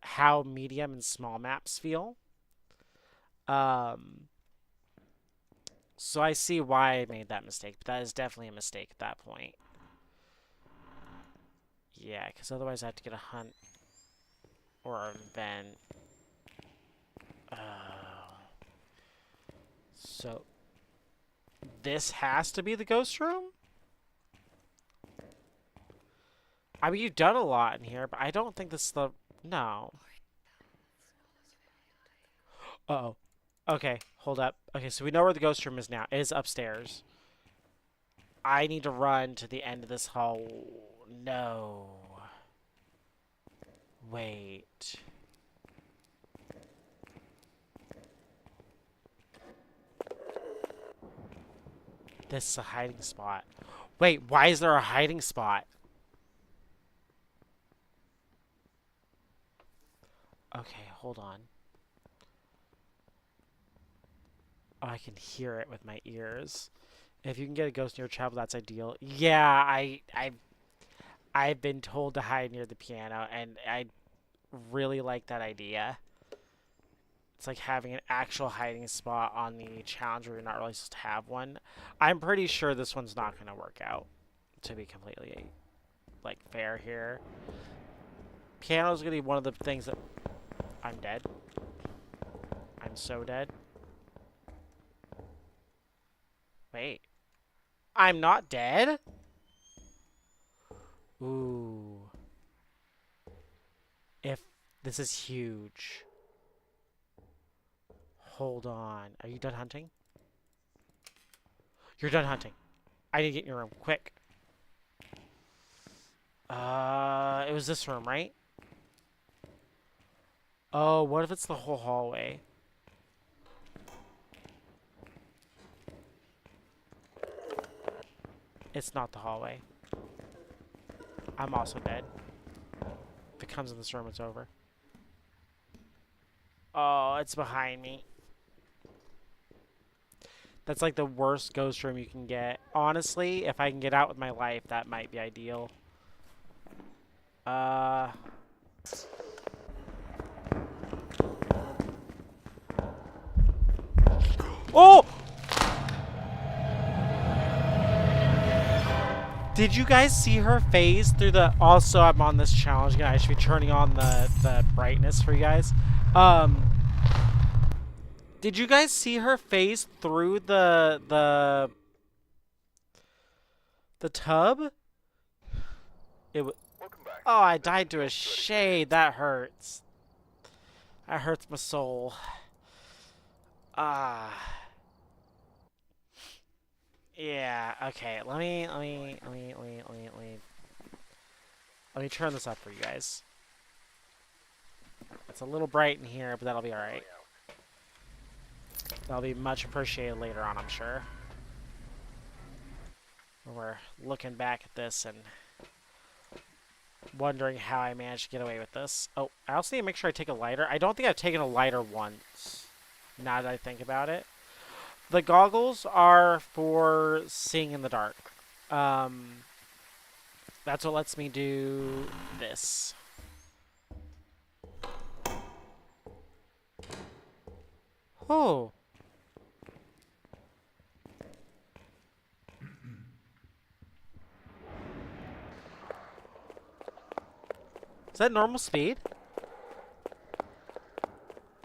A: how medium and small maps feel. So I see why I made that mistake, but that is definitely a mistake at that point. Yeah, because otherwise I have to get a hunt or an event. So this has to be the ghost room? I mean, you've done a lot in here, but I don't think this is the... No. Uh-oh. Okay, hold up. Okay, so we know where the ghost room is now. It is upstairs. I need to run to the end of this hall. No. Wait. This is a hiding spot. Wait, why is there a hiding spot? Okay, hold on. Oh, I can hear it with my ears. If you can get a ghost near travel, that's ideal. Yeah, I've been told to hide near the piano, and I really like that idea. It's like having an actual hiding spot on the challenge where you're not really supposed to have one. I'm pretty sure this one's not going to work out, to be completely, like, fair here. Piano's going to be one of the things that... I'm dead. I'm so dead. Wait. I'm not dead? Ooh. If... This is huge. Hold on. Are you done hunting? You're done hunting. I need to get in your room. Quick. It was this room, right? Oh, what if it's the whole hallway? It's not the hallway. I'm also dead. If it comes in this room, it's over. Oh, it's behind me. That's like the worst ghost room you can get. Honestly, if I can get out with my life, that might be ideal. Oh! Did you guys see her phase through the... Also, I'm on this challenge again. I should be turning on the brightness for you guys. Did you guys see her phase through the tub? Oh, I died to a shade. That hurts. That hurts my soul. Ah. Yeah, okay. Let me turn this up for you guys. It's a little bright in here, but that'll be alright. That'll be much appreciated later on, I'm sure. When we're looking back at this and wondering how I managed to get away with this. Oh, I also need to make sure I take a lighter. I don't think I've taken a lighter once, now that I think about it. The goggles are for seeing in the dark. That's what lets me do this. Oh. Is that normal speed?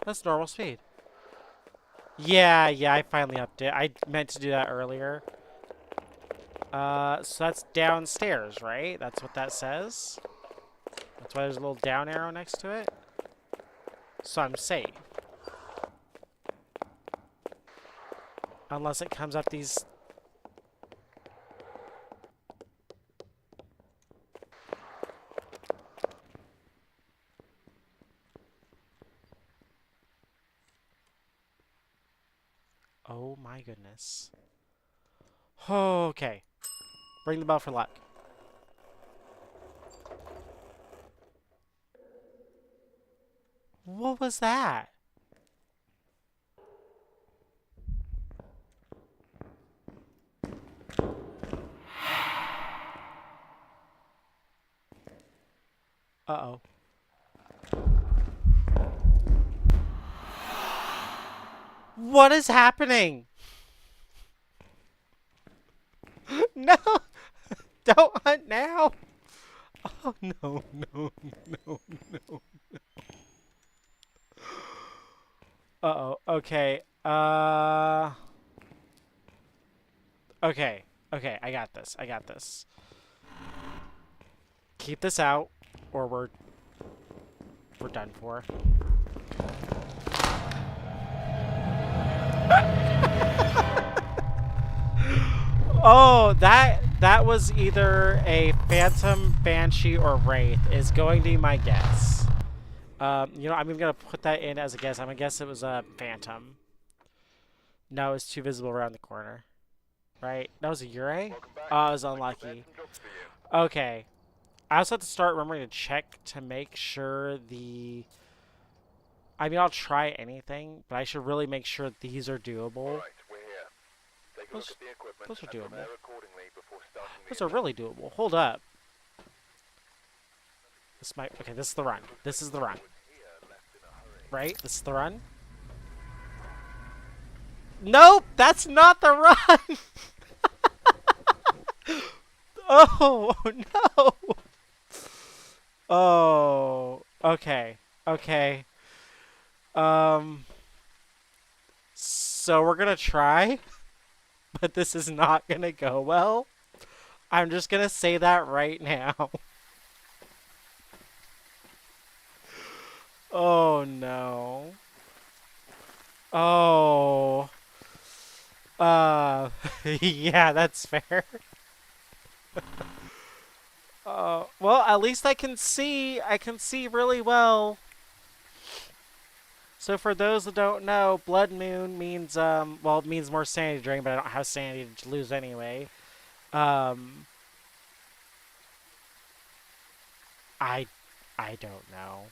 A: That's normal speed. Yeah, I finally upped it. I meant to do that earlier. So that's downstairs, right? That's what that says. That's why there's a little down arrow next to it. So I'm safe. Unless it comes up these... Oh my goodness. Okay. Ring the bell for luck. What was that? Uh-oh. What is happening? No! Don't hunt now! Oh, no. Uh-oh. Okay. Okay. Okay, I got this. Keep this out, or we're done for. Oh, that was either a phantom, banshee, or wraith is going to be my guess. You know, I'm gonna put that in as a guess. I'm gonna guess it was a phantom. No, it's too visible around the corner. Right? That was a Ure? Oh, I was unlucky. Okay. I also have to start remembering to check to make sure the... I mean, I'll try anything, but I should really make sure these are doable. Those are doable. Those are really doable. Hold up. This might... Okay, this is the run. This is the run. Right? This is the run? Nope! That's not the run! Oh, no! Oh, okay. Okay. So we're gonna try, but this is not gonna go well. I'm just gonna say that right now. Oh, no. Oh. Yeah, that's fair. Well, at least I can see. I can see really well. So for those that don't know, Blood Moon means, well, it means more sanity drain, but I don't have sanity to lose anyway. I don't know.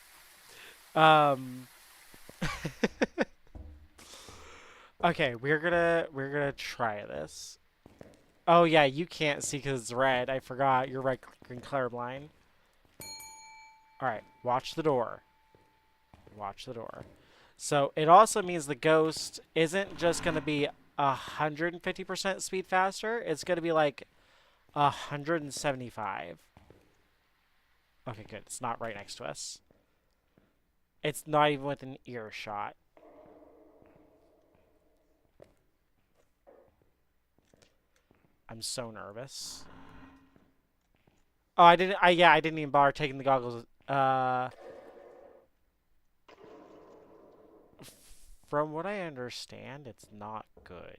A: Okay, we're gonna try this. Oh yeah, you can't see because it's red. I forgot. You're right, green colorblind. All right, watch the door. Watch the door. So it also means the ghost isn't just going to be 150% speed faster. It's going to be like 175. Okay, good. It's not right next to us. It's not even within earshot. I'm so nervous. Oh, I didn't. I didn't even bother taking the goggles. From what I understand, it's not good.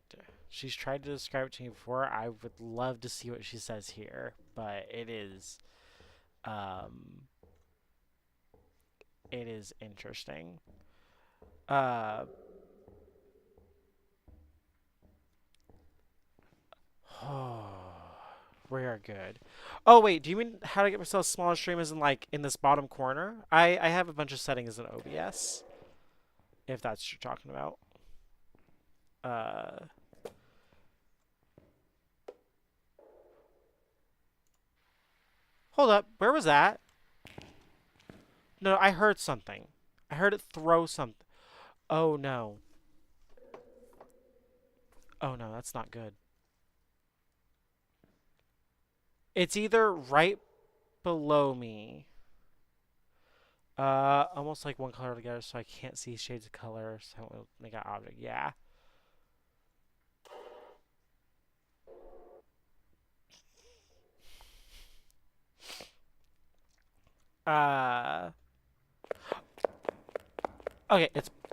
A: She's tried to describe it to me before. I would love to see what she says here, but um, it is interesting. Uh, we are good. Oh wait, do you mean how to get myself small and stream as in like in this bottom corner? I have a bunch of settings in OBS, if that's what you're talking about. Uh, hold up, where was that? No, I heard something. I heard it throw something. Oh no. Oh no, that's not good. It's either right below me. Almost like one color together, so I can't see shades of color. So I don't make an object. Yeah. Uh. Okay,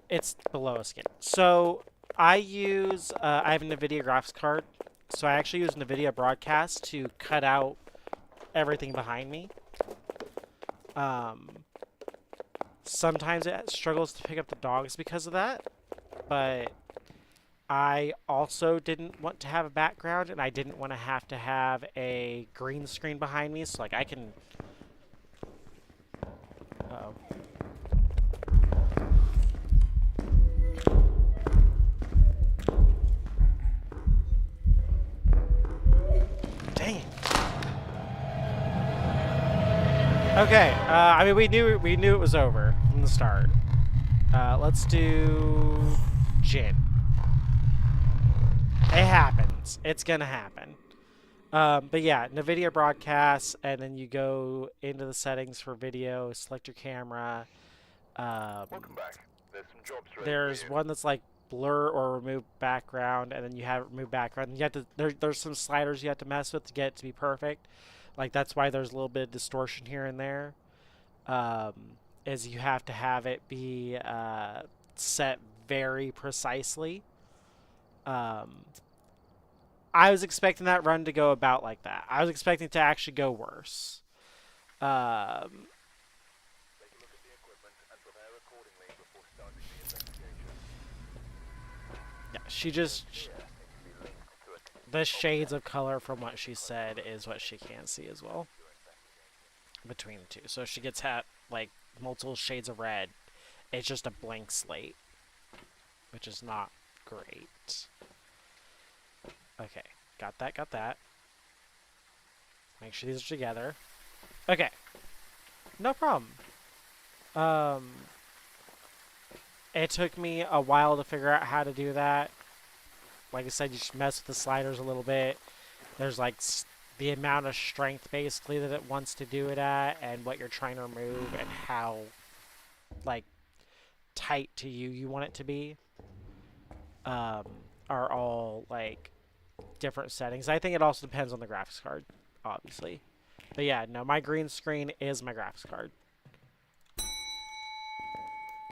A: it's below us again. So I have a NVIDIA graphics card, so I actually use NVIDIA Broadcast to cut out everything behind me. Um. Sometimes it struggles to pick up the dogs because of that, but I also didn't want to have a background, and I didn't want to have a green screen behind me, so like I can. Uh-oh. Dang it. Okay. I mean, we knew it was over from the start. Let's do Jin. It happens. It's gonna happen. But yeah, NVIDIA broadcasts, and then you go into the settings for video, select your camera.
B: Welcome back. There's some jobs ready
A: There's
B: for you.
A: one that's like blur or remove background, and then you have remove background. And you have to there's some sliders you have to mess with to get it to be perfect. Like that's why there's a little bit of distortion here and there. Um, is you have to have it be set very precisely. Um, I was expecting that run to go about like that. I was expecting it to actually go worse. Um,
B: Take a look at the equipment and prepare accordingly before starting the investigation.
A: yeah, she just
B: Here, it can be linked to a
A: the shades of color from what she said is what she can see as well
B: your investigation.
A: between the two. So if she gets like multiple shades of red, it's just a blank slate, which is not great. Okay, got that, got that. Make sure these are together. Okay, no problem. Um, it took me a while to figure out how to do that. Like I said, you just mess with the sliders a little bit. There's like the amount of strength basically that it wants to do it at, and what you're trying to remove, and how like tight to you want it to be. Um, are all like different settings. I think it also depends on the graphics card, obviously. But yeah, no, my green screen is my graphics card.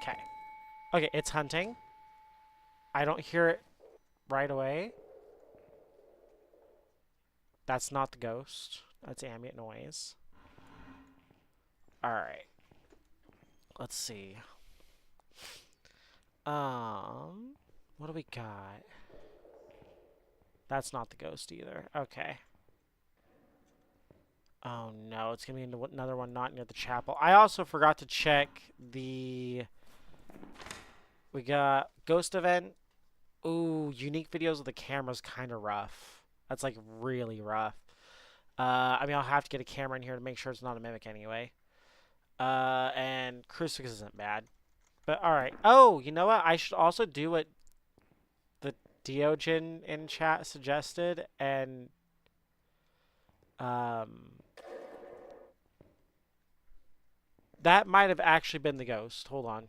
A: Okay. Okay, it's hunting. I don't hear it right away. That's not the ghost. That's ambient noise. Alright. Let's see. What do we got? That's not the ghost either. Okay. Oh no, it's gonna be another one not near the chapel. I also forgot to check the... We got ghost event. Ooh, unique videos of the camera's kind of rough. That's like really rough. I mean, I'll have to get a camera in here to make sure it's not a mimic anyway. And crucifix isn't bad. But alright. Oh, you know what? I should also do what the Diogen in chat suggested, and um, that might have actually been the ghost. Hold on.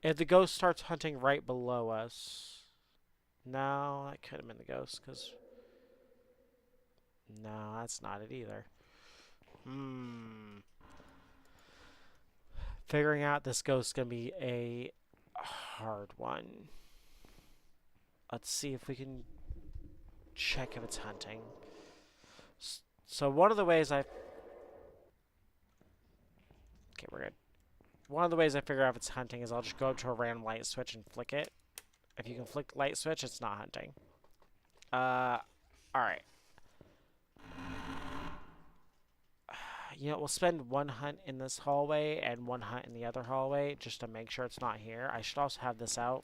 A: If the ghost starts hunting right below us, no, that could have been the ghost. Cause no, that's not it either. Hmm. Figuring out this ghost is gonna be a hard one. Let's see if we can check if it's hunting. So one of the ways I... Okay, we're good. One of the ways I figure out if it's hunting is I'll just go up to a random light switch and flick it. If you can flick the light switch, it's not hunting. Alright. You know, we'll spend one hunt in this hallway and one hunt in the other hallway just to make sure it's not here. I should also have this out.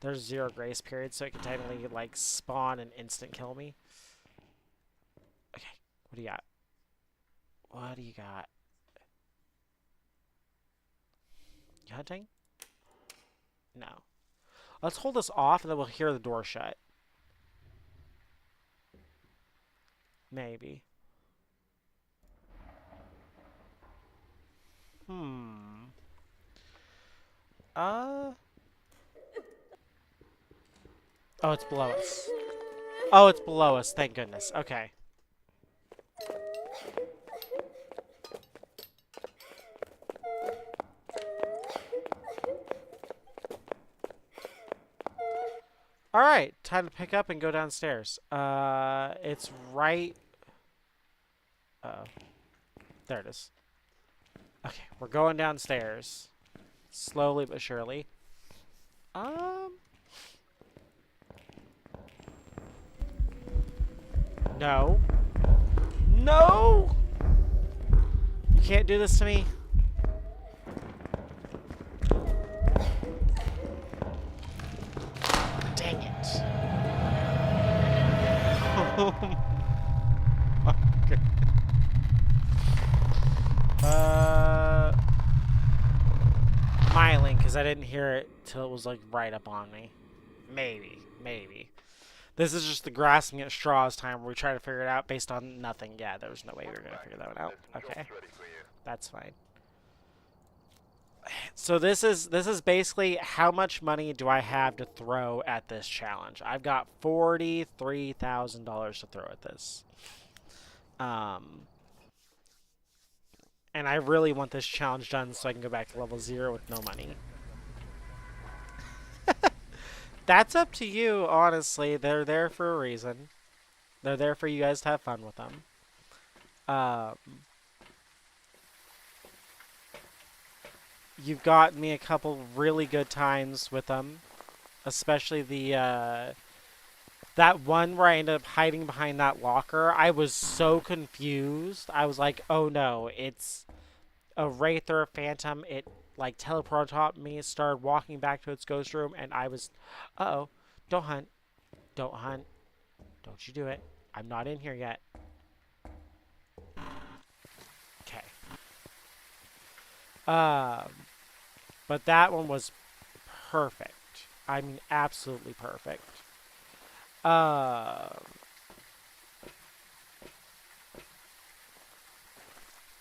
A: There's 0 grace period, so it can technically, like, spawn and instant kill me. Okay, what do you got? What do you got? You hunting? No. Let's hold this off and then we'll hear the door shut. Maybe. Hmm. Oh, it's below us. Oh, it's below us. Thank goodness. Okay. All right, time to pick up and go downstairs. It's right. Uh-oh. There it is. Okay, we're going downstairs. Slowly but surely. No. No! You can't do this to me. Dang it. Oh my God. Smiling because I didn't hear it till it was like right up on me. Maybe. This is just the grasping at straws time where we try to figure it out based on nothing. Yeah, there was no way we were going to figure that one out. Okay. That's fine. So this is basically how much money do I have to throw at this challenge. I've got $43,000 to throw at this. And I really want this challenge done so I can go back to level 0 with no money. That's up to you, honestly. They're there for a reason. They're there for you guys to have fun with them. You've got me a couple really good times with them. Especially the, that one where I ended up hiding behind that locker. I was so confused. I was like, oh no, it's a wraith or a phantom. It, like, teleported on me, started walking back to its ghost room, and I was, uh-oh, don't hunt. Don't hunt. Don't you do it. I'm not in here yet. Okay. But that one was perfect. I mean, absolutely perfect. Oh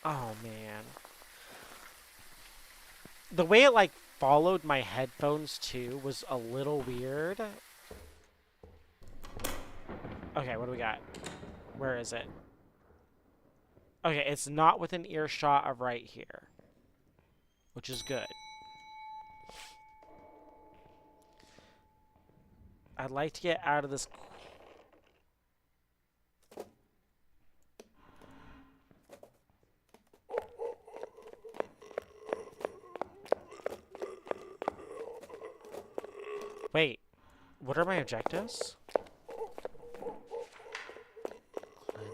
A: man. The way it like followed my headphones too was a little weird. Okay, what do we got? Where is it? Okay, it's not within earshot of right here, which is good. I'd like to get out of this. Wait, what are my objectives?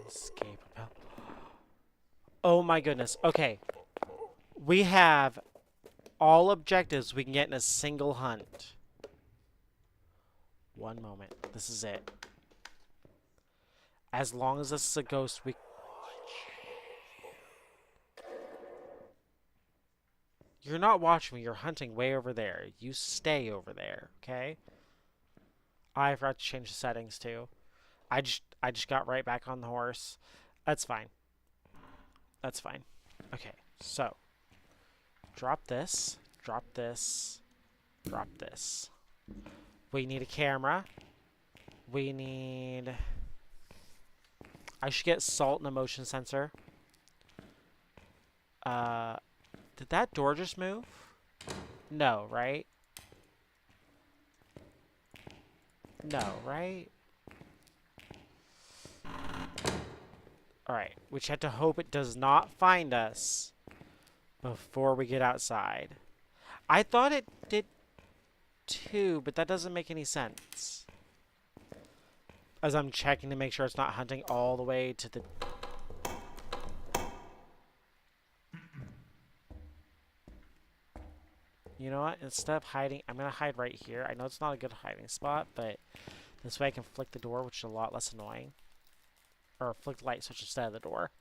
A: Escape. Oh my goodness. Okay. We have all objectives we can get in a single hunt. One moment. This is it. As long as this is a ghost, we... You're not watching me. You're hunting way over there. You stay over there, okay? I forgot to change the settings too. I just got right back on the horse. That's fine. That's fine. Okay, so drop this, drop this, drop this. We need a camera. We need. I should get salt and a motion sensor. Uh, did that door just move? No, right? No, right? Alright, we just have to hope it does not find us before we get outside. I thought it did too, but that doesn't make any sense. As I'm checking to make sure it's not hunting all the way to the... You know what? Instead of hiding, I'm going to hide right here. I know it's not a good hiding spot, but this way I can flick the door, which is a lot less annoying. Or flick the light switch instead of the door.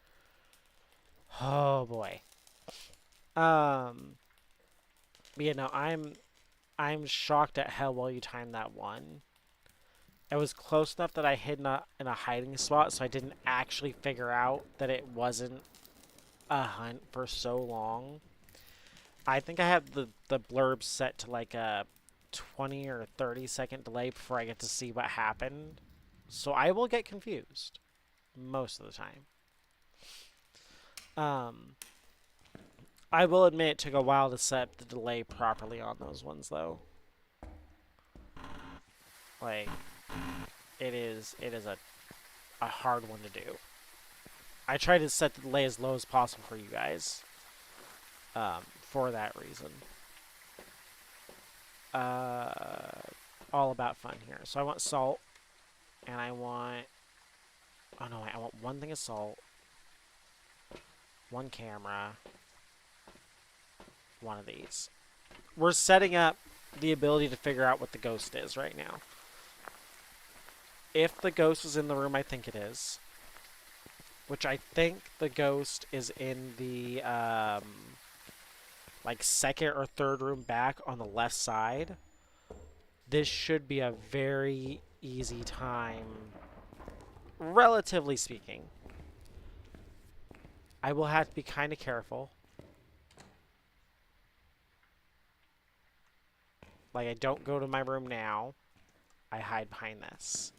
A: Oh boy. But yeah, no, I'm shocked at how well you timed that one. It was close enough that I hid in a hiding spot, so I didn't actually figure out that it wasn't a hunt for so long. I think I have the blurb set to like a 20 or 30-second delay before I get to see what happened. So I will get confused most of the time. I will admit it took a while to set the delay properly on those ones, though. Like, it is a hard one to do. I try to set the delay as low as possible for you guys, for that reason. All about fun here. So I want salt, and I want... Oh no, I want one thing of salt, one camera, one of these. We're setting up the ability to figure out what the ghost is right now. If the ghost is in the room, I think it is. Which I think the ghost is in the, like, second or third room back on the left side. This should be a very easy time, relatively speaking. I will have to be kind of careful. Like, I don't go to my room now. I hide behind this.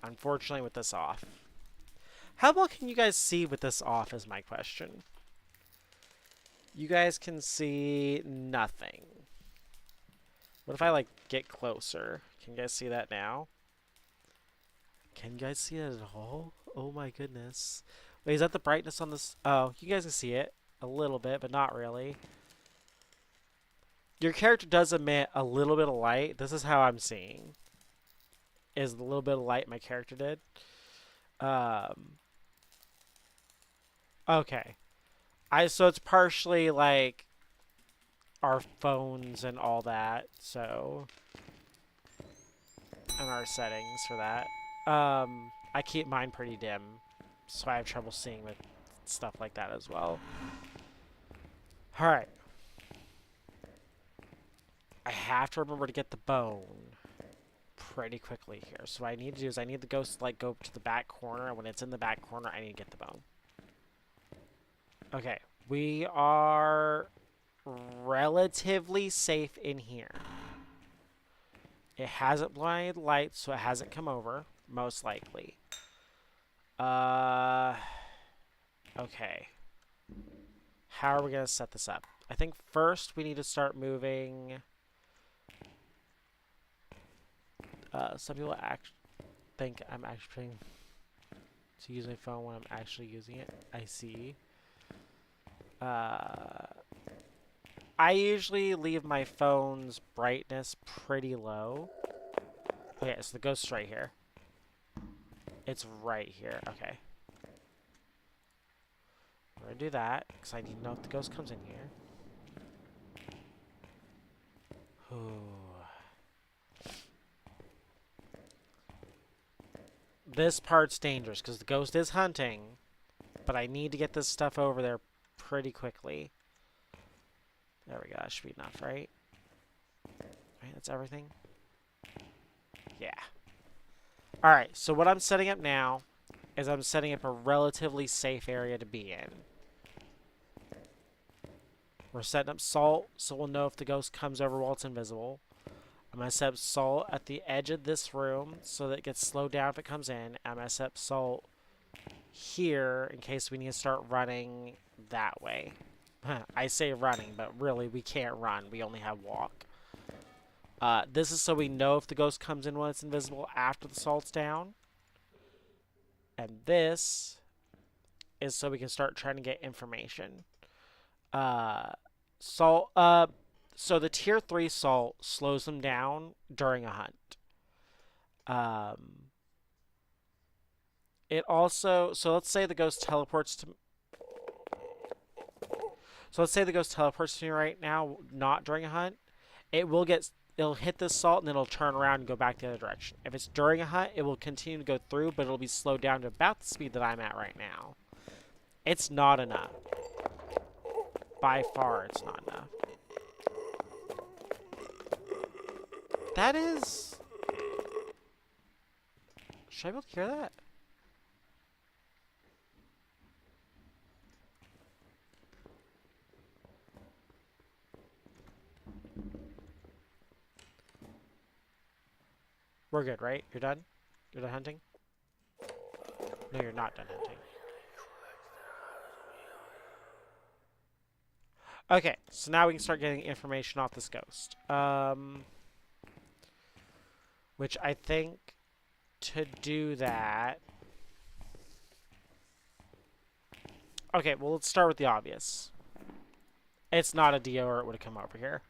A: Unfortunately, with this off. How well can you guys see with this off is my question. You guys can see nothing. What if I, like, get closer? Can you guys see that now? Can you guys see it at all? Oh my goodness. Wait, is that the brightness on this? Oh, you guys can see it. A little bit, but not really. Your character does emit a little bit of light. This is how I'm seeing. Is the little bit of light my character did. Okay. So it's partially like our phones and all that, so and our settings for that. I keep mine pretty dim, so I have trouble seeing with stuff like that as well. Alright. I have to remember to get the bone pretty quickly here. So what I need to do is I need the ghost to like go to the back corner, and when it's in the back corner, I need to get the bone. Okay, we are relatively safe in here. It hasn't blinded lights, so it hasn't come over, most likely. Okay. How are we gonna set this up? I think first we need to start moving. Some people think I'm actually trying to use my phone when I'm actually using it. I see. I usually leave my phone's brightness pretty low. Okay, so the ghost's right here. It's right here. Okay. We're gonna do that, because I need to know if the ghost comes in here. This part's dangerous, because the ghost is hunting, but I need to get this stuff over there pretty quickly. There we go. That should be enough, right? Right, that's everything. Yeah. Alright, so what I'm setting up now is I'm setting up a relatively safe area to be in. We're setting up salt, so we'll know if the ghost comes over while it's invisible. I'm going to set up salt at the edge of this room so that it gets slowed down if it comes in. I'm going to set up salt here in case we need to start running that way. I say running, but really we can't run. We only have walk. This is so we know if the ghost comes in when it's invisible after the salt's down. And this is so we can start trying to get information. Salt. So the tier 3 salt slows them down during a hunt. It also. So let's say the ghost teleports to. So let's say the ghost teleports to me right now, not during a hunt. It'll hit this salt and then it'll turn around and go back the other direction. If it's during a hunt, it will continue to go through, but it'll be slowed down to about the speed that I'm at right now. It's not enough. By far, it's not enough. That is... Should I be able to hear that? We're good, right? You're done? You're done hunting? No, you're not done hunting. Okay, so now we can start getting information off this ghost. Which I think to do that... Okay, well, let's start with the obvious. It's not a Dio or it would have come over here.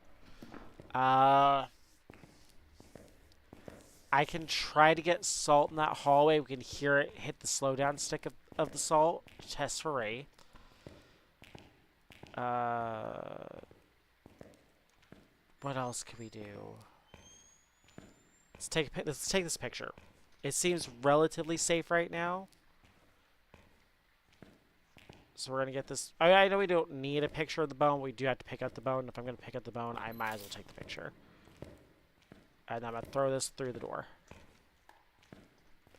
A: I can try to get salt in that hallway. We can hear it hit the slowdown stick of the salt. Test for Ray. What else can we do? Let's take this picture. It seems relatively safe right now. So we're going to get this. I know we don't need a picture of the bone. We do have to pick up the bone. If I'm going to pick up the bone, I might as well take the picture. And I'm going to throw this through the door.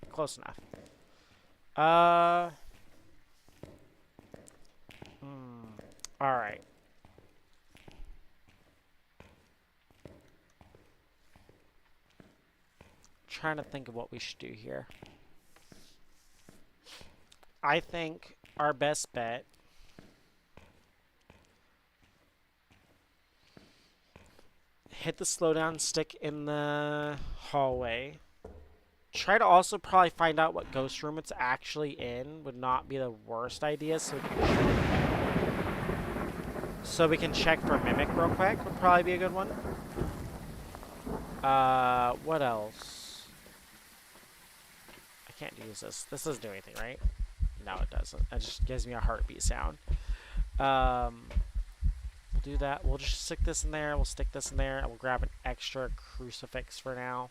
A: Close enough. Alright. Trying to think of what we should do here. I think our best bet hit the slowdown stick in the hallway. Try to also probably find out what ghost room it's actually in would not be the worst idea, so we can check for mimic real quick would probably be a good one. What else? I can't use this. This doesn't do anything, right? No, it doesn't. It just gives me a heartbeat sound. We'll do that. We'll just stick this in there. We'll stick this in there. And we'll grab an extra crucifix for now.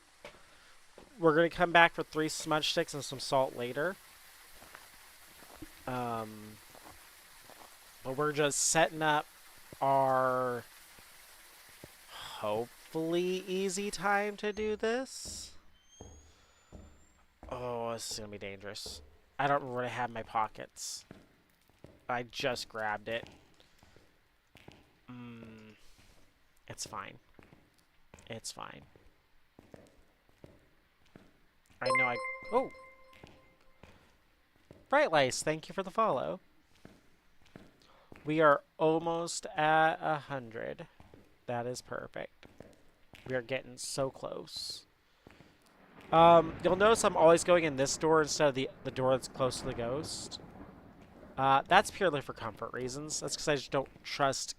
A: We're going to come back for 3 smudge sticks and some salt later. But we're just setting up our hopefully easy time to do this. Oh, this is going to be dangerous. I don't remember what I had in my pockets. I just grabbed it. It's fine. It's fine. I know I... Oh! Bright Lice, thank you for the follow. We are almost at 100. That is perfect. We are getting so close. You'll notice I'm always going in this door instead of the door that's close to the ghost. That's purely for comfort reasons. That's because I just don't trust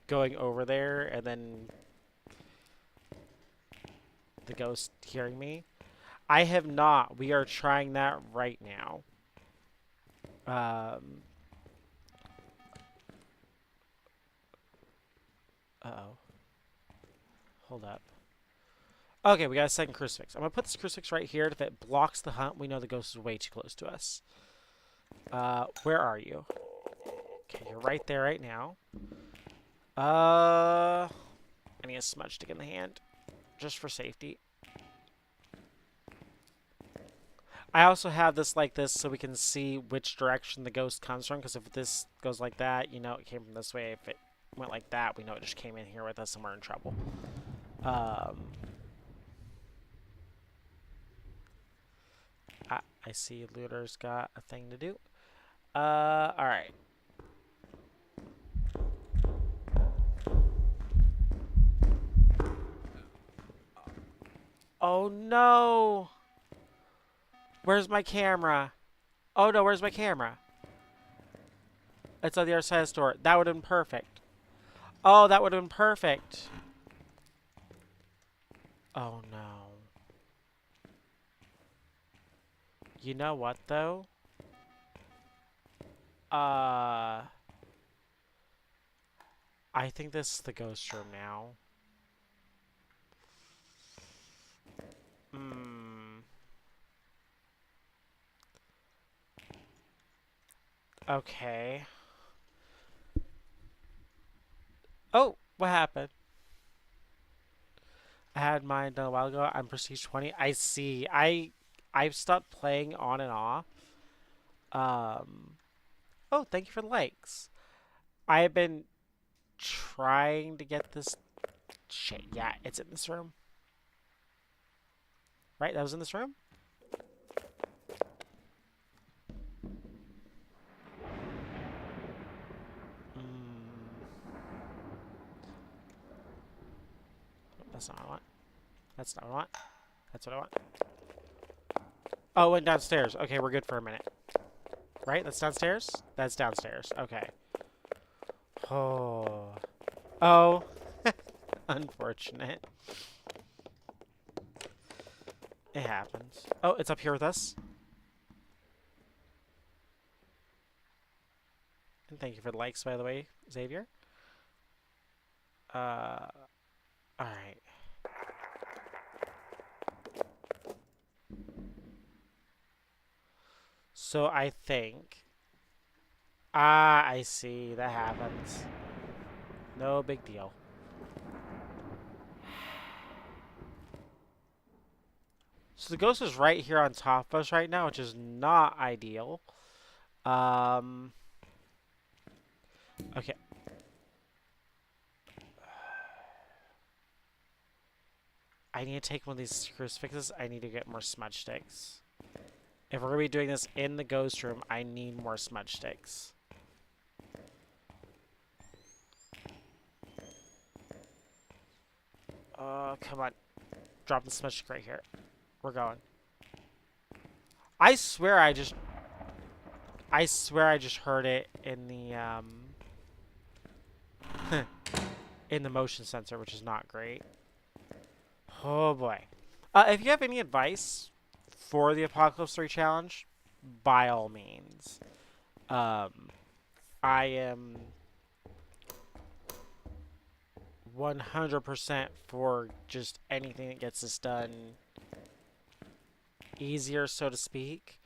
A: going over there and then the ghost hearing me. I have not. We are trying that right now. Uh-oh. Hold up. Okay, we got a second crucifix. I'm going to put this crucifix right here. If it blocks the hunt, we know the ghost is way too close to us. Where are you? Okay, you're right there right now. I need a smudge stick in the hand, just for safety. I also have this like this so we can see which direction the ghost comes from, because if this goes like that, you know it came from this way. If it went like that, we know it just came in here with us and we're in trouble. Um, I see Looter's got a thing to do. Alright. Oh no! Where's my camera? Oh no, where's my camera? It's on the other side of the store. That would have been perfect. Oh, that would have been perfect. Oh no. You know what though? Uh, I think this is the ghost room now. Hmm. Okay. Oh, what happened? I had mine done a while ago. I'm prestige 20. I see. I've stopped playing on and off. Um. Oh, thank you for the likes. I have been trying to get this. Shit. Yeah, it's in this room. Right? That was in this room. Mm, that's not what I want. That's not what I want. That's what I want. Oh, it went downstairs. Okay, we're good for a minute. Right? That's downstairs? That's downstairs. Okay. Oh. Oh. Unfortunate. It happens. Oh, it's up here with us. And thank you for the likes, by the way, Xavier. Alright. So I think... Ah, I see. That happens. No big deal. So the ghost is right here on top of us right now, which is not ideal. Um... Okay. I need to take one of these crucifixes. I need to get more smudge sticks. If we're going to be doing this in the ghost room, I need more smudge sticks. Oh, come on. Drop the smudge stick right here. We're going. I swear I just... I swear I just heard it in the, in the motion sensor, which is not great. Oh, boy. If you have any advice for the Apocalypse 3 challenge, by all means. I am 100% for just anything that gets this done easier, so to speak.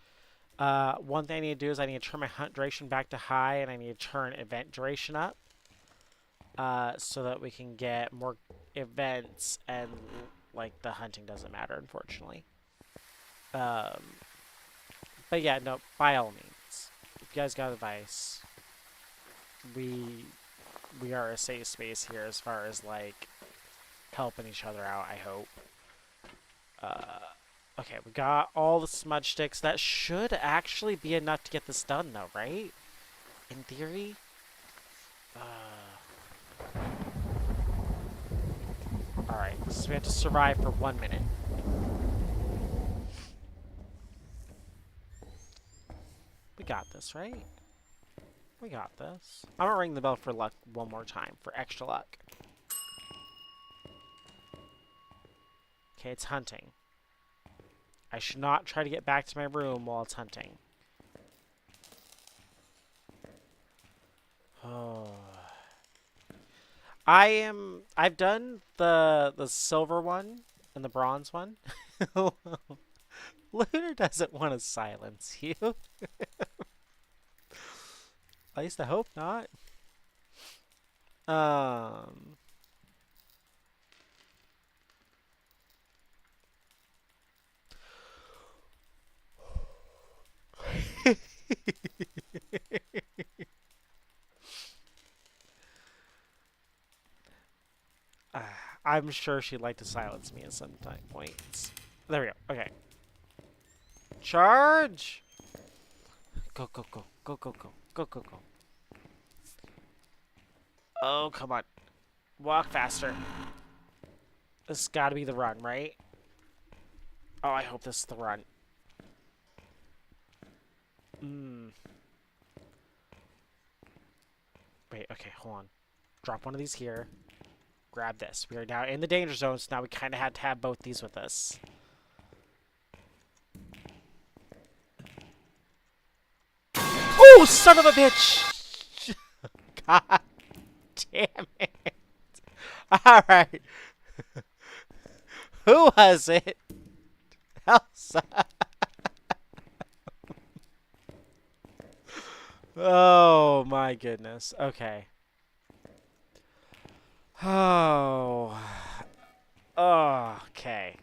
A: One thing I need to do is I need to turn my hunt duration back to high, and I need to turn event duration up, so that we can get more events, and like the hunting doesn't matter, unfortunately. Um, but yeah, no, by all means, if you guys got advice, we we are a safe space here as far as like helping each other out, I hope. Okay, we got all the smudge sticks. That should actually be enough to get this done, though, right? In theory? Alright, so we have to survive for 1 minute. We got this, right? We got this. I'm gonna ring the bell for luck one more time, for extra luck. Okay, it's hunting. I should not try to get back to my room while it's hunting. Oh. I've done the silver one and the bronze one. Lunar doesn't want to silence you. At least I hope not. Um. I'm sure she'd like to silence me at some time points. There we go. Okay. Charge! Go, go, go. Go, go, go. Go, go, go. Oh, come on. Walk faster. This has got to be the run, right? Oh, I hope this is the run. Hmm. Wait, okay, hold on. Drop one of these here. Grab this. We are now in the danger zone, so now we kind of had to have both these with us. Oh, son of a bitch! God damn it. Alright. Who was it? Elsa. Oh, my goodness. Okay. Oh. Okay.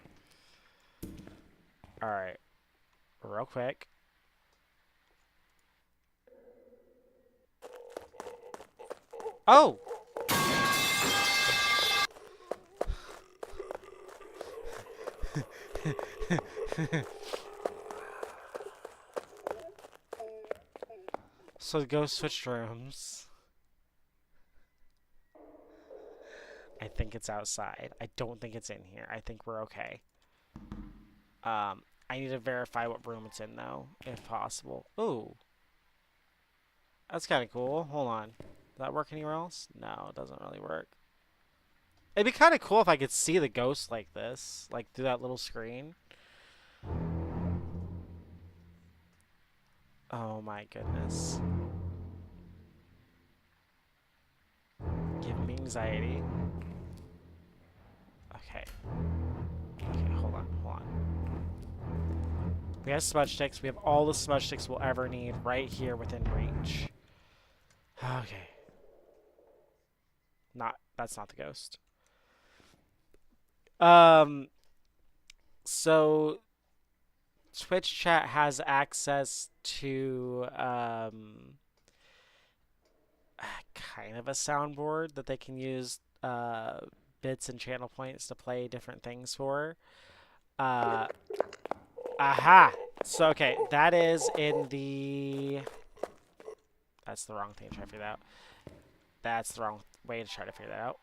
A: Alright. Real quick. Oh! So go switch rooms. I think it's outside. I don't think it's in here. I think we're okay. I need to verify what room it's in though, if possible. Ooh. That's kind of cool. Hold on. Does that work anywhere else? No, it doesn't really work. It'd be kind of cool if I could see the ghost like this, like through that little screen. Oh my goodness. Giving me anxiety. Okay. Okay, hold on, hold on. We have smudge sticks. We have all the smudge sticks we'll ever need right here within reach. Okay. That's not the ghost. Um, so Twitch chat has access to kind of a soundboard that they can use bits and channel points to play different things for. Uh, aha! So, okay, that is in the... That's the wrong thing to try to figure that out. That's the wrong way to try to figure that out.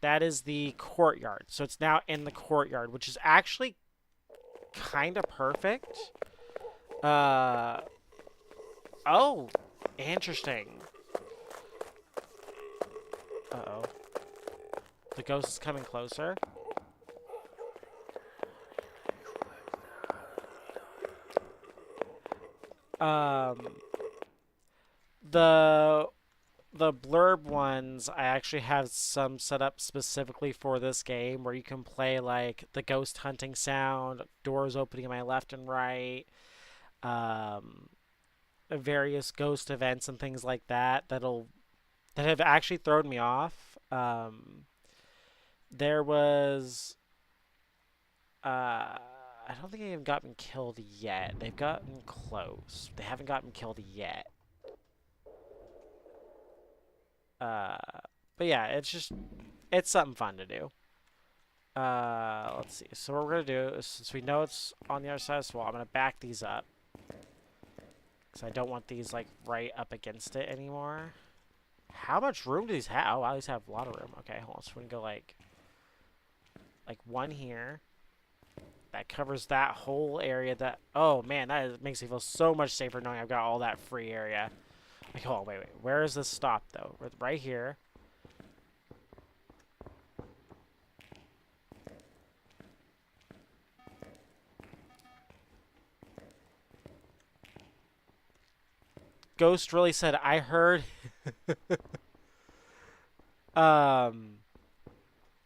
A: That is the courtyard. So it's now in the courtyard, which is actually kind of perfect. Oh, interesting. Uh-oh. The ghost is coming closer. Um, the blurb ones, I actually have some set up specifically for this game where you can play like the ghost hunting sound, doors opening on my left and right, um, various ghost events and things like that that have actually thrown me off. There was I don't think they've gotten killed yet. They've gotten close. They haven't gotten killed yet. Uh, but yeah, it's something fun to do. Let's see. So what we're gonna do is, since we know it's on the other side of the wall, I'm gonna back these up because I don't want these like right up against it anymore. How much room do these have? Oh, wow, these have a lot of room. Okay, hold on. So we can go like one here. That covers that whole area. Oh man, makes me feel so much safer knowing I've got all that free area. Like, hold on, wait. Where is this stop though? Right here. Ghost really said, I heard. um,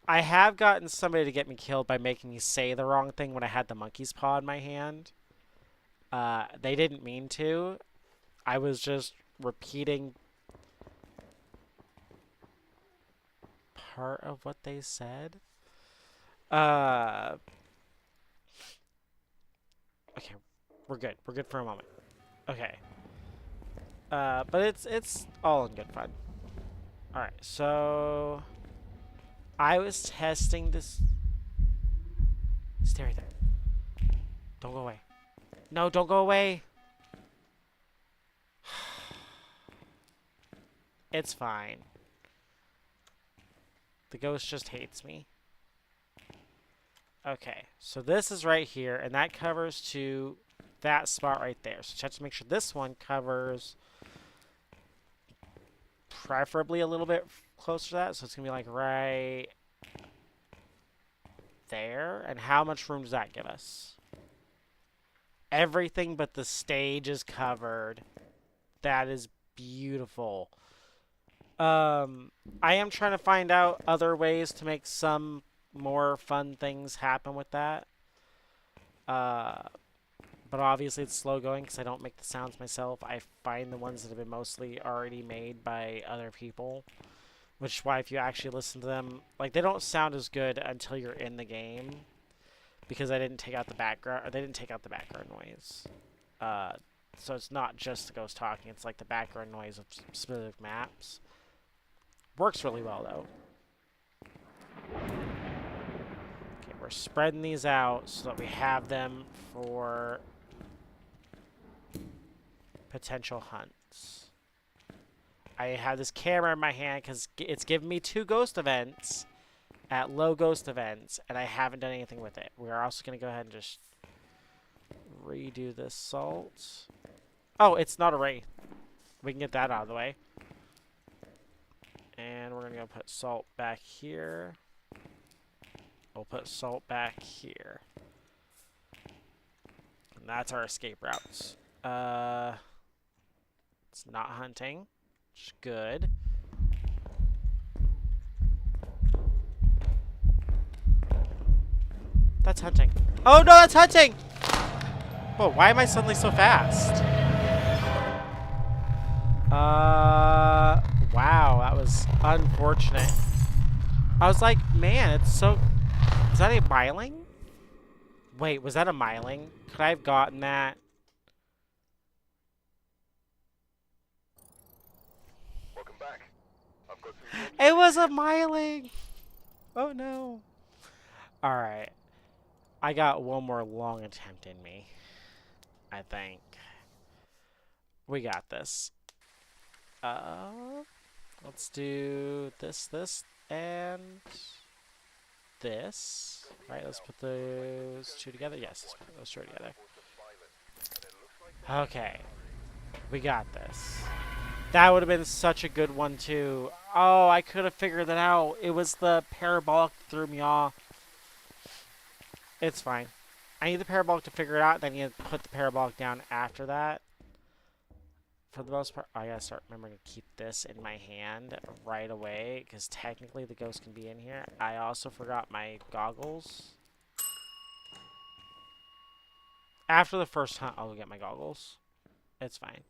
A: I have gotten somebody to get me killed by making me say the wrong thing when I had the monkey's paw in my hand. They didn't mean to. I was just repeating. part of what they said. Uh, okay, we're good. We're good for a moment. Okay. But it's all in good fun. All right, so I was testing this. Stay right there. Don't go away. No, don't go away. It's fine. The ghost just hates me. Okay, so this is right here, and that covers to that spot right there. So check to make sure this one covers preferably a little bit closer to that. So it's going to be like right there. And how much room does that give us? Everything but the stage is covered. That is beautiful. I am trying to find out other ways to make some more fun things happen with that. But obviously it's slow going because I don't make the sounds myself. I find the ones that have been mostly already made by other people. Which is why if you actually listen to them, like they don't sound as good until you're in the game. Because I didn't take out the background, or they didn't take out the background noise. So it's not just the ghost talking, it's like the background noise of specific maps. Works really well though. Okay, we're spreading these out so that we have them for potential hunts. I have this camera in my hand because it's giving me 2 ghost events at low ghost events, and I haven't done anything with it. We're also going to go ahead and just redo this salt. Oh, it's not a wraith. We can get that out of the way. And we're going to go put salt back here. We'll put salt back here. And that's our escape routes. It's not hunting, which is good. That's hunting. Oh no, that's hunting! Whoa, why am I suddenly so fast? Wow, that was unfortunate. I was like, man, it's so... Is that a myling? Wait, was that a myling? Could I have gotten that?
B: Welcome back. I've got some jobs
A: It
B: ready
A: was
B: for
A: a
B: you.
A: myling! Oh no. Alright. I got one more long attempt in me. I think. We got this. Let's do this, and this. All right, let's put those 2 together. Yes, let's put those 2 together. Okay, we got this. That would have been such a good one too. Oh, I could have figured that out. It was the parabolic that threw me off. It's fine. I need the parabolic to figure it out, then you put the parabolic down after that. For the most part, I gotta start remembering to keep this in my hand right away, because technically the ghost can be in here. I also forgot my goggles. After the first hunt, I'll go get my goggles. It's fine.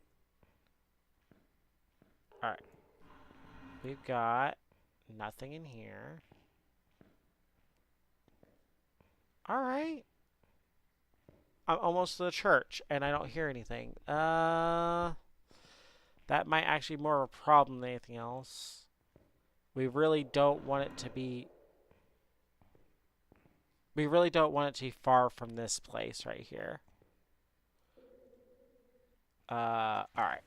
A: Alright. We've got nothing in here. Alright. I'm almost to the church, and I don't hear anything. That might actually be more of a problem than anything else. We really don't want it to be... We really don't want it to be far from this place right here. Alright.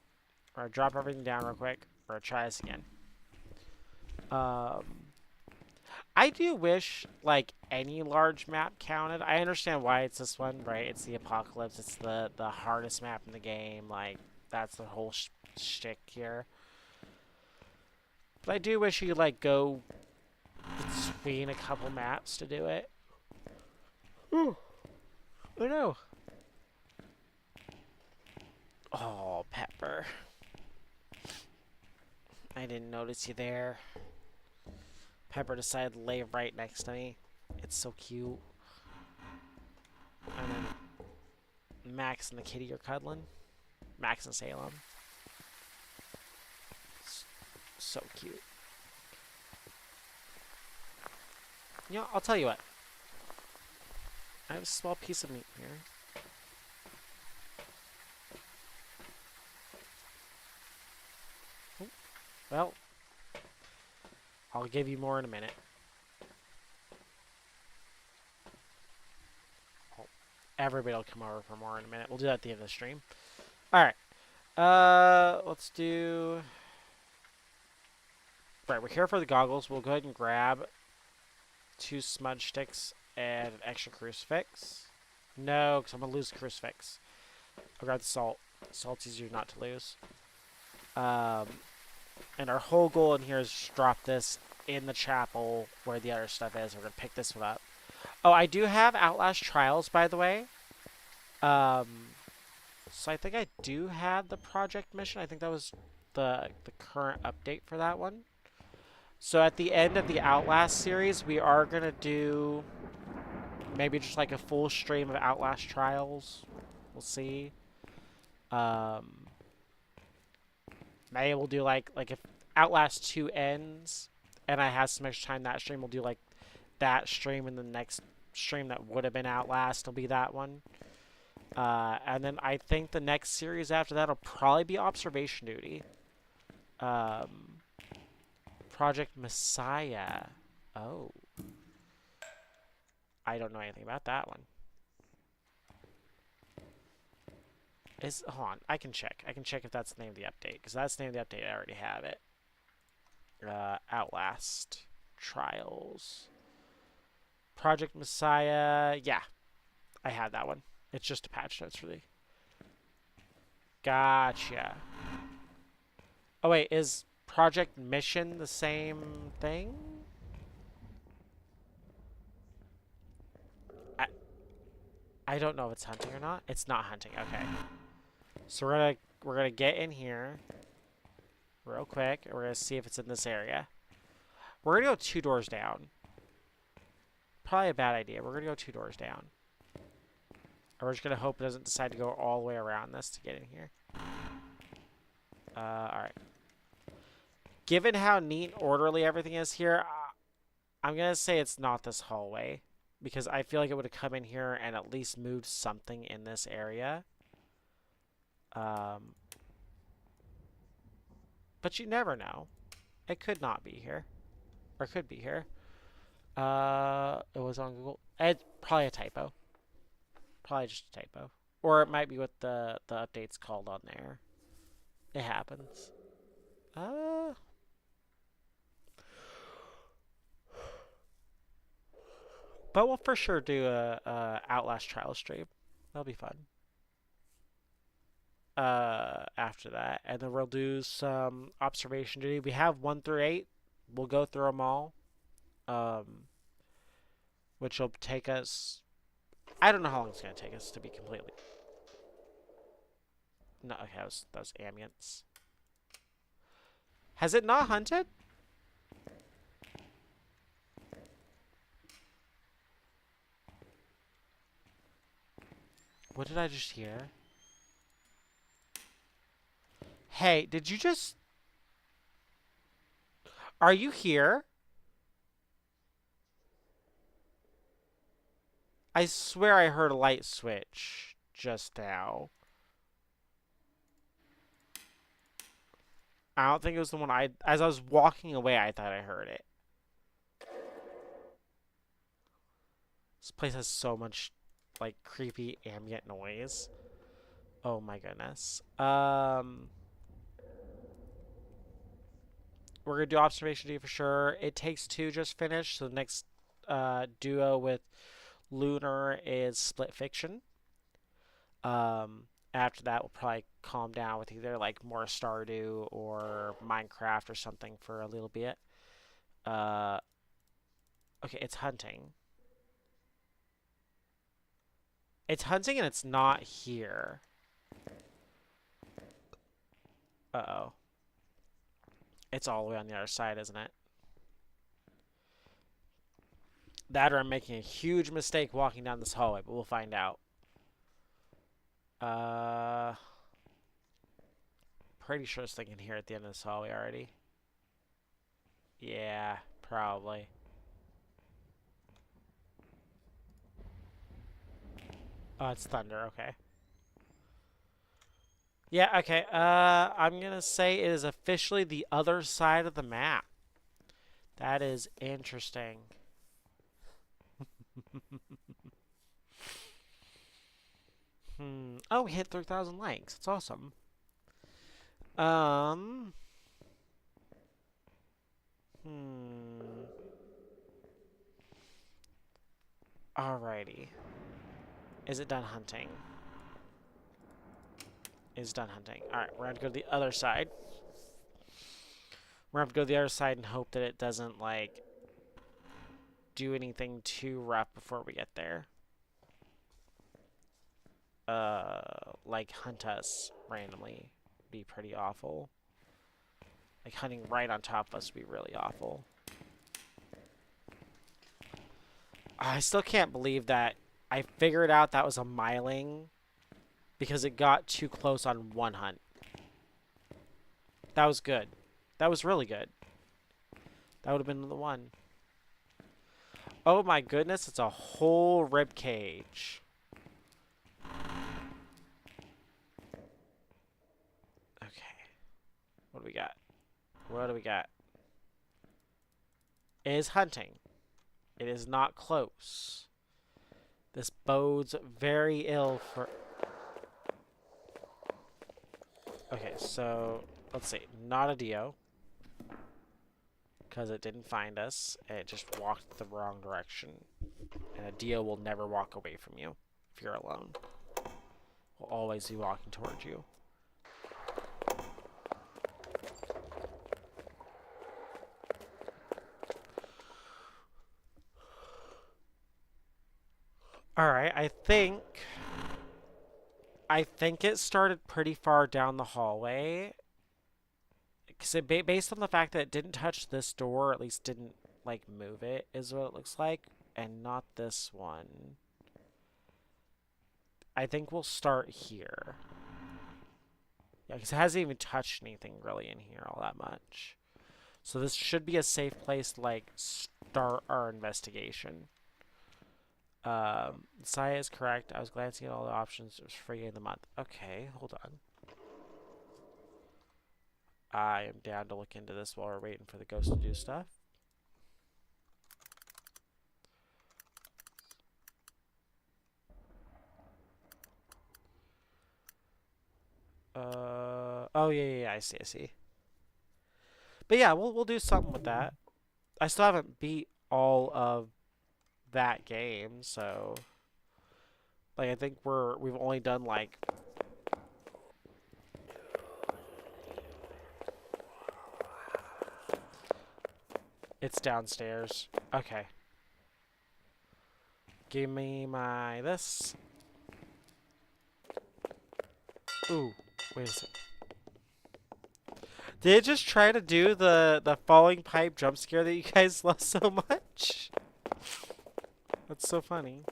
A: We're gonna drop everything down real quick. We're gonna try this again. I do wish, like, any large map counted. I understand why it's this one, right? It's the apocalypse. It's the hardest map in the game. Like, that's the whole shtick here. But I do wish you could, like, go between a couple maps to do it. Ooh. Oh no. Oh, Pepper. I didn't notice you there. Pepper decided to lay right next to me. It's so cute. And then Max and the kitty are cuddling. Max and Salem. So cute. You know, I'll tell you what. I have a small piece of meat here. Well, I'll give you more in a minute. Everybody will come over for more in a minute. We'll do that at the end of the stream. All right. Let's do. Right, we're here for the goggles. We'll go ahead and grab 2 smudge sticks and an extra crucifix. No, because I'm gonna lose the crucifix. I'll grab the salt. Salt's easier not to lose. Um, and our whole goal in here is just drop this in the chapel where the other stuff is. We're gonna pick this one up. Oh, I do have Outlast Trials, by the way. So I think I do have the project mission. I think that was the current update for that one. So at the end of the Outlast series, we are gonna do maybe just like a full stream of Outlast Trials. We'll see. Um, Maybe we'll do like if Outlast 2 ends and I have some extra time that stream, we'll do like that stream, and the next stream that would have been Outlast will be that one. And then I think the next series after that will probably be Observation Duty. Project Messiah. Oh. I don't know anything about that one. Hold on, I can check. I can check if that's the name of the update, because that's the name of the update. I already have it. Outlast Trials. Project Messiah. Yeah, I had that one. It's just a patch notes for the. Gotcha. Oh wait, is Project Mission the same thing? I I don't know if it's hunting or not. It's not hunting. Okay. So we're gonna get in here real quick, and we're gonna see if it's in this area. We're gonna go 2 doors down. Probably a bad idea. We're gonna go 2 doors down. Or we're just gonna hope it doesn't decide to go all the way around this to get in here. Alright. Given how neat and orderly everything is here, I'm gonna say it's not this hallway. Because I feel like it would have come in here and at least moved something in this area. But you never know. It could not be here. Or could be here. It was on Google. It's probably a typo. Probably just a typo. Or it might be what the update's called on there. It happens. But we'll for sure do a Outlast trial stream. That'll be fun. After that, and then we'll do some observation duty. We have 1 through 8. We'll go through them all. Which will take us. I don't know how long it's gonna take us to be completely. No, okay, that was ambience. Has it not hunted? What did I just hear? Hey, did you just... Are you here? I swear I heard a light switch just now. I don't think it was the one as I was walking away, I thought I heard it. This place has so much, like, creepy ambient noise. Oh my goodness. We're gonna do observation duty for sure. It Takes Two just finished, so the next duo with Lunar is Split Fiction. After that, we'll probably calm down with either like more Stardew or Minecraft or something for a little bit. Okay, it's hunting. It's hunting and it's not here. Uh-oh. It's all the way on the other side, isn't it? That or I'm making a huge mistake walking down this hallway, but we'll find out. Pretty sure this thing can hear at the end of this hallway already. Yeah, probably. Oh, it's thunder. Okay. Yeah, okay. I'm gonna say it is officially the other side of the map. That is interesting. Oh, we hit 3,000 likes. It's awesome. Um. Hmm. Alrighty. Is it done hunting? Is done hunting. Alright, we're gonna go to the other side. We're gonna have to go to the other side and hope that it doesn't, like, do anything too rough before we get there. Like, hunt us randomly. Be pretty awful. Like, hunting right on top of us would be really awful. I still can't believe that I figured out that was a miling because it got too close on one hunt. That was good. That was really good. That would have been the one. Oh my goodness, it's a whole rib cage. Okay. What do we got? What do we got? It is hunting. It is not close. This bodes very ill for... Okay, so let's see. Not a Dio. Because it didn't find us. And it just walked the wrong direction. And a Dio will never walk away from you if you're alone. Will always be walking towards you. Alright, I think it started pretty far down the hallway. Because based on the fact that it didn't touch this door, or at least didn't, like, move it, is what it looks like. And not this one. I think we'll start here. Yeah, because it hasn't even touched anything really in here all that much. So this should be a safe place to, like, start our investigation. Saya is correct. I was glancing at all the options. It was free in the month. Okay, hold on. I am down to look into this while we're waiting for the ghost to do stuff. Oh yeah, I see. But yeah, we'll do something with that. I still haven't beat all of that game, so like I think we've only done like it's downstairs. Okay. Give me my this. Ooh, wait a sec. Did it just try to do the falling pipe jump scare that you guys love so much? That's so funny.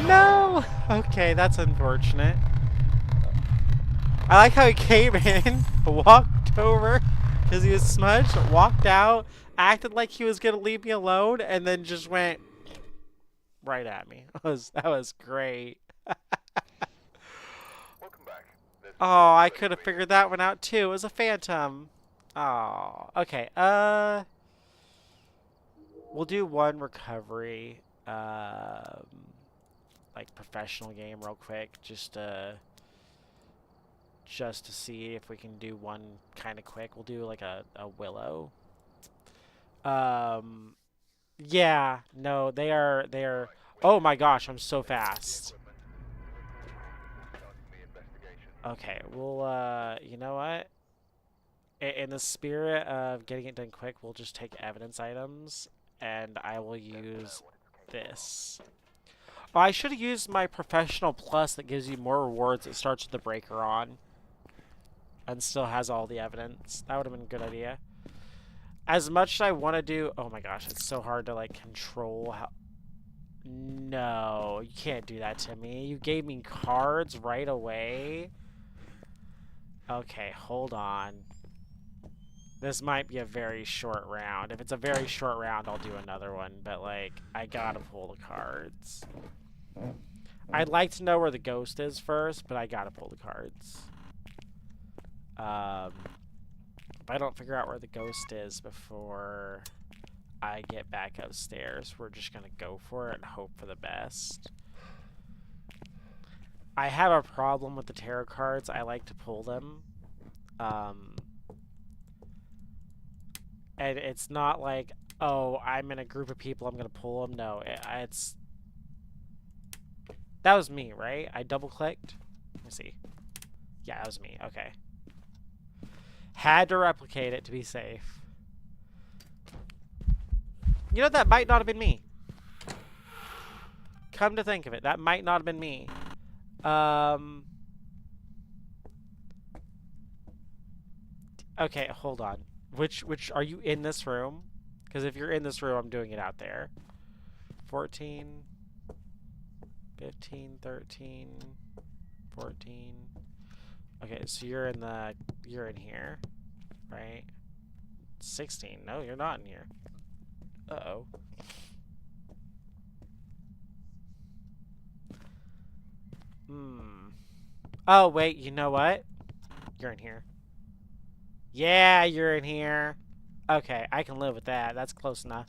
A: No! Okay, that's unfortunate. I like how he came in, walked over, because he was smudged, walked out, acted like he was going to leave me alone, and then just went right at me. That was great.
B: Welcome back. There's
A: Oh, I
B: ready
A: could have
B: for you.
A: figured that one out too. It was a phantom. Oh, okay. We'll do one recovery, like professional game real quick, just to see if we can do one kind of quick. We'll do like a willow. Um, yeah, no, they are. Oh my gosh, I'm so fast.
B: Equipment. Starting the investigation.
A: Okay, we'll you know what? In the spirit of getting it done quick, we'll just take evidence items, and I will use this. Oh, I should have used my professional plus that gives you more rewards that starts with the breaker on. And still has all the evidence. That would have been a good idea. As much as I want to do... Oh my gosh, it's so hard to, like, control how... No, you can't do that to me. You gave me cards right away. Okay, hold on. This might be a very short round. If it's a very short round, I'll do another one. But, like, I gotta pull the cards. I'd like to know where the ghost is first, but I gotta pull the cards. If I don't figure out where the ghost is before I get back upstairs, we're just gonna go for it and hope for the best. I have a problem with the tarot cards. I like to pull them. And it's not like, oh, I'm in a group of people, I'm gonna pull them. No, it's... That was me, right? I double-clicked? Let me see. Yeah, that was me. Okay. Had to replicate it to be safe. You know, that might not have been me. Come to think of it, that might not have been me. Okay, hold on. Which are you in this room? Because if you're in this room, I'm doing it out there. 14, 15, 13, 14. Okay, so you're in here, right? 16. No, you're not in here. Uh-oh. Oh, wait, you know what? You're in here. Yeah, you're in here. Okay, I can live with that. That's close enough.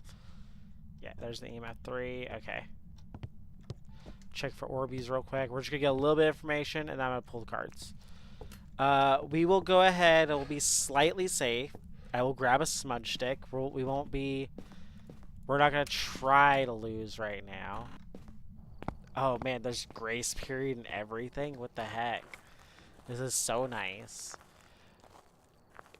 A: Yeah, there's the EMF 3. Okay. Check for Orbeez real quick. We're just going to get a little bit of information, and then I'm going to pull the cards. We will go ahead. It will be slightly safe. I will grab a smudge stick. We won't be... We're not going to try to lose right now. Oh, man, there's grace period and everything. What the heck? This is so nice.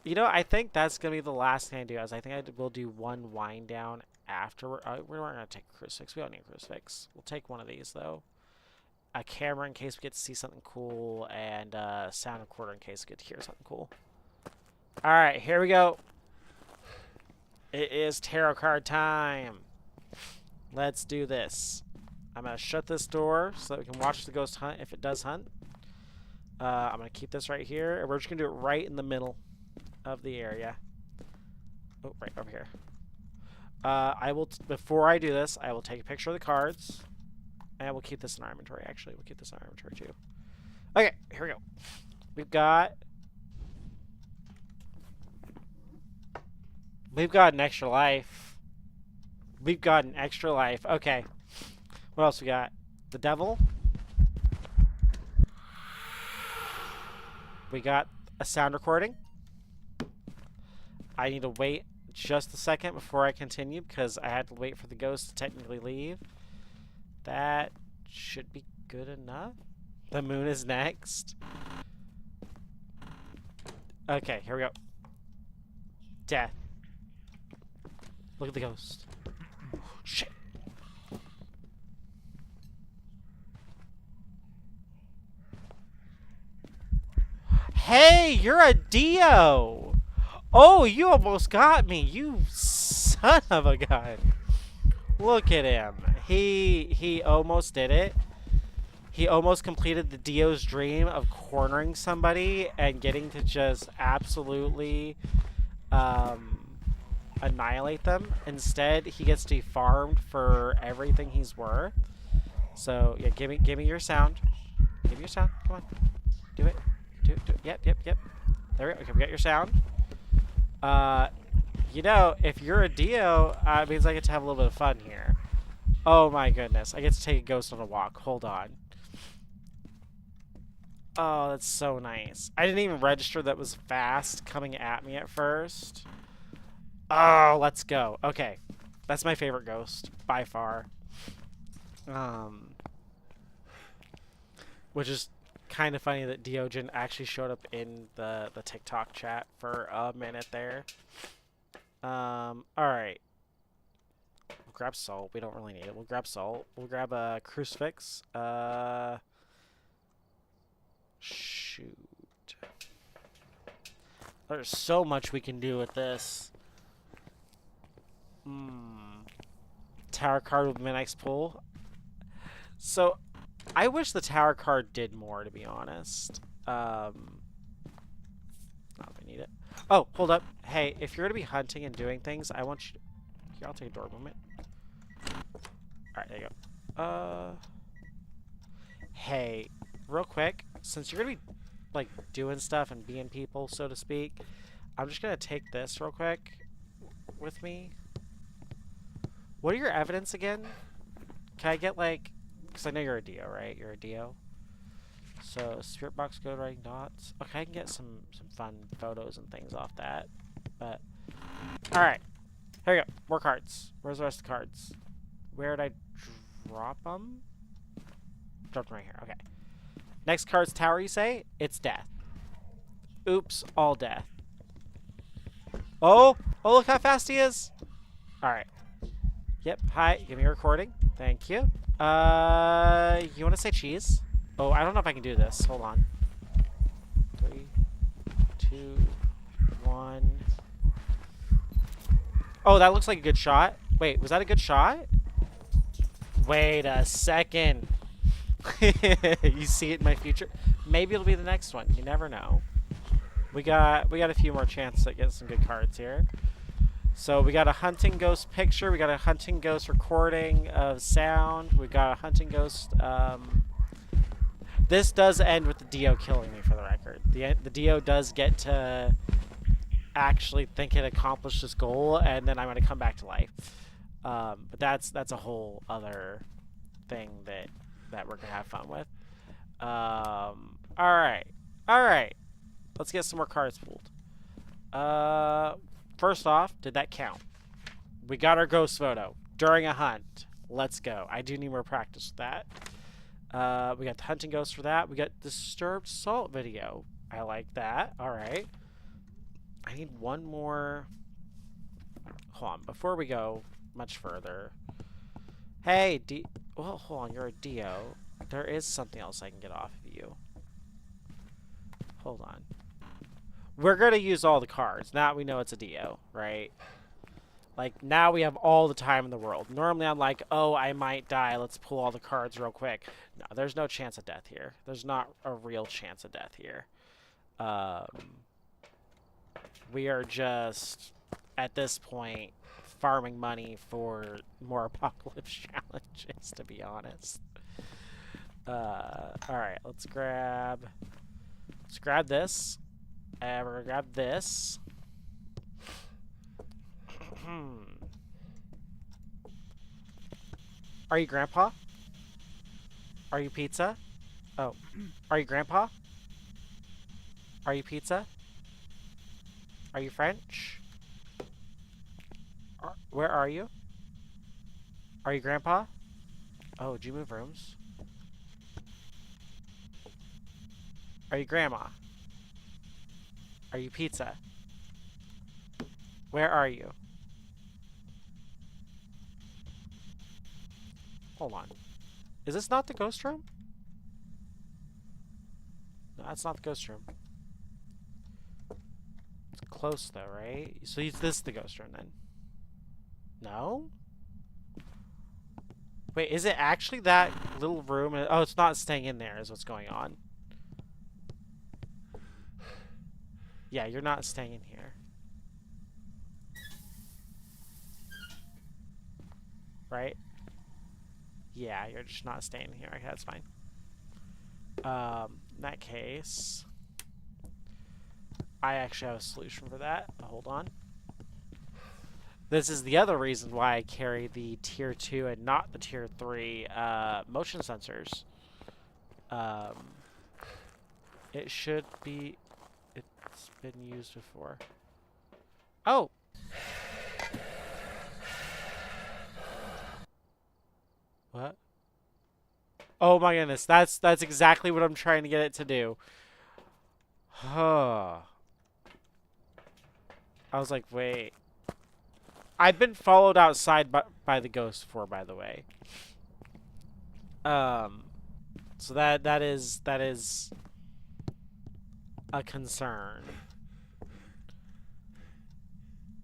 A: You know, I think that's going to be the last thing I do. I think I will do one wind down after. We're not going to take a crucifix. We don't need a crucifix. We'll take one of these, though. A camera in case we get to see something cool, and a sound recorder in case we get to hear something cool. Alright, here we go. It is tarot card time. Let's do this. I'm going to shut this door so that we can watch the ghost hunt if it does hunt. I'm going to keep this right here, and we're just going to do it right in the middle of the area. Oh, right over here. Before I do this, I will take a picture of the cards. And we'll keep this in our inventory, actually. We'll keep this in our inventory, too. Okay, here we go. We've got an extra life. We've got an extra life. Okay. What else we got? The devil. We got a sound recording. I need to wait just a second before I continue because I had to wait for the ghost to technically leave. That should be good enough. The moon is next. Okay, here we go. Death. Look at the ghost. Shit. Hey, you're a Dio. Oh, you almost got me. You son of a gun. Look at him. He almost did it. He almost completed the Dio's dream of cornering somebody and getting to just absolutely annihilate them. Instead, he gets to be farmed for everything he's worth. So yeah, give me your sound. Give me your sound. Come on, do it. Do it. Yep. There we go. Okay, we got your sound. You know, if you're a Dio, it means I get to have a little bit of fun here. Oh my goodness, I get to take a ghost on a walk. Hold on. Oh, that's so nice. I didn't even register that was fast coming at me at first. Oh, let's go. Okay, that's my favorite ghost by far. Which is kind of funny that Diogen actually showed up in the TikTok chat for a minute there. Alright. We'll grab salt. We don't really need it. We'll grab salt. We'll grab a crucifix. Shoot. There's so much we can do with this. Tower card would be my next pull. So, I wish the tower card did more, to be honest. Not if I need it. Oh, hold up. Hey, if you're gonna be hunting and doing things, I want you to... Here, I'll take a door movement. Alright, there you go. Hey, real quick, since you're gonna be, like, doing stuff and being people, so to speak, I'm just gonna take this real quick with me. What are your evidence again? Can I get, like... Because I know you're a Dio, right? You're a Dio. So, spirit box code writing dots. Okay, I can get some fun photos and things off that. But, alright. Here we go. More cards. Where's the rest of the cards? Where did I drop them? Dropped them right here. Okay. Next card's tower, you say? It's death. Oops, all death. Oh! Oh, look how fast he is! Alright. Yep, hi. Give me a recording. Thank you. You want to say cheese? Oh, I don't know if I can do this. Hold on. 3, 2, 1. Oh, that looks like a good shot. Wait, was that a good shot? Wait a second. You see it in my future? Maybe it'll be the next one. You never know. We got a few more chances to get some good cards here. So we got a hunting ghost picture. We got a hunting ghost recording of sound. We got a hunting ghost. This does end with the Dio killing me, for the record. The Dio does get to actually think it accomplished its goal, and then I'm going to come back to life. But that's a whole other thing that we're going to have fun with. All right. Let's get some more cards pulled. First off, did that count? We got our ghost photo during a hunt. Let's go. I do need more practice with that. We got the hunting ghost for that. We got disturbed salt video. I like that. All right. I need one more. Hold on. Before we go much further. Hey, well, hold on. You're a Dio. There is something else I can get off of you. Hold on. We're going to use all the cards. Now we know it's a Dio, right? Like, now we have all the time in the world. Normally I'm like, oh, I might die. Let's pull all the cards real quick. No, there's no chance of death here. There's not a real chance of death here. We are just, at this point, farming money for more apocalypse challenges, to be honest. Alright, let's grab this. And we're gonna grab this. Are you Grandpa? Are you Pizza? Oh. Are you Grandpa? Are you Pizza? Are you French? Where are you? Are you Grandpa? Oh, did you move rooms? Are you Grandma? Are you Pizza? Where are you? Hold on. Is this not the ghost room? No, that's not the ghost room. It's close though, right? So is this the ghost room then? No? Wait, is it actually that little room? Oh, it's not staying in there is what's going on. Yeah, you're not staying in here. Right? Yeah, you're just not staying here. Okay, that's fine. In that case, I actually have a solution for that. Hold on. This is the other reason why I carry the tier 2 and not the tier 3 motion sensors. It should be... It's been used before. Oh! What? Oh my goodness, that's exactly what I'm trying to get it to do. Huh. I was like, wait. I've been followed outside by the ghost before, by the way. So that is a concern.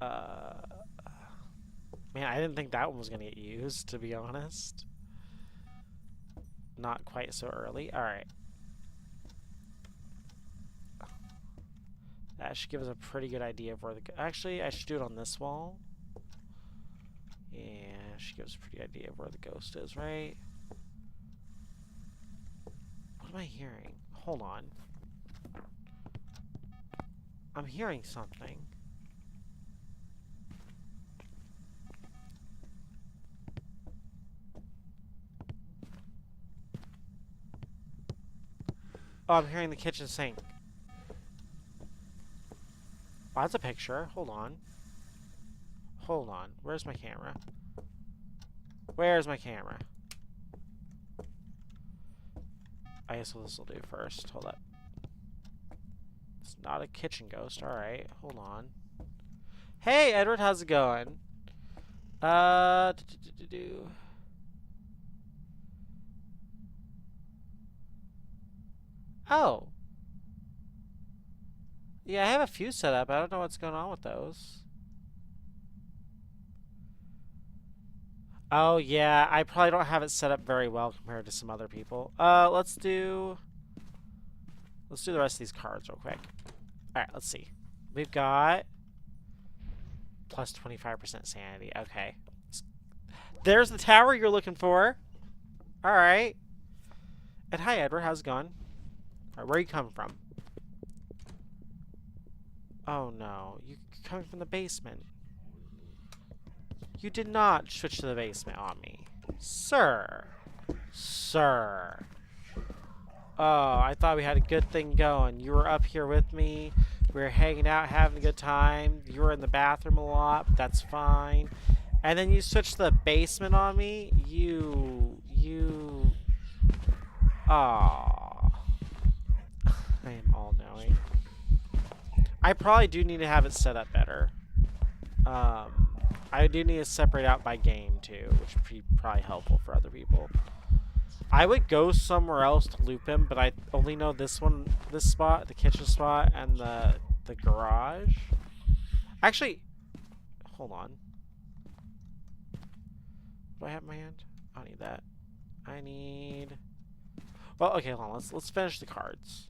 A: Man, I didn't think that one was gonna get used, to be honest. not quite so early. Alright. That should give us a pretty good idea of where the... Actually, I should do it on this wall. Yeah, it should give us a pretty idea of where the ghost is, right? What am I hearing? Hold on. I'm hearing something. Oh, I'm hearing the kitchen sink. Oh, that's a picture. Hold on. Hold on. Where's my camera? Where's my camera? I guess this will do first. Hold up. It's not a kitchen ghost. Alright. Hold on. Hey, Edward. How's it going? Do. Oh. Yeah, I have a few set up. I don't know what's going on with those. Oh, yeah. I probably don't have it set up very well compared to some other people. Let's do the rest of these cards real quick. Alright, let's see. We've got plus 25% sanity. Okay. There's the tower you're looking for. Alright. And hi, Edward. How's it going? Alright, where are you coming from? Oh, no. You're coming from the basement. You did not switch to the basement on me. Sir. Sir. Oh, I thought we had a good thing going. You were up here with me. We were hanging out, having a good time. You were in the bathroom a lot, but that's fine. And then you switched to the basement on me? Aw. I am all-knowing. I probably do need to have it set up better. I do need to separate out by game, too, which would be probably helpful for other people. I would go somewhere else to loop him, but I only know this spot, the kitchen spot, and the garage. Actually, hold on. What do I have in my hand? I don't need that. I need... Well, okay, hold on. Let's finish the cards.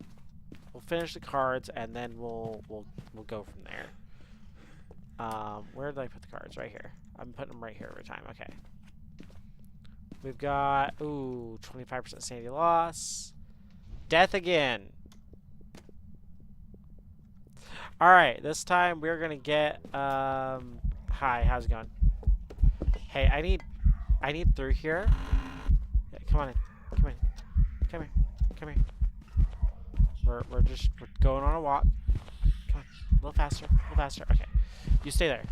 A: We'll finish the cards, and then we'll go from there. Where did I put the cards? Right here. I'm putting them right here every time. Okay. We've got, 25% sanity loss. Death again. Alright, this time we're gonna get, hi, how's it going? Hey, I need through here. Yeah, come on in. Come in. Come here. Come here. We're going on a walk. Come on. A little faster. A little faster. Okay. You stay there.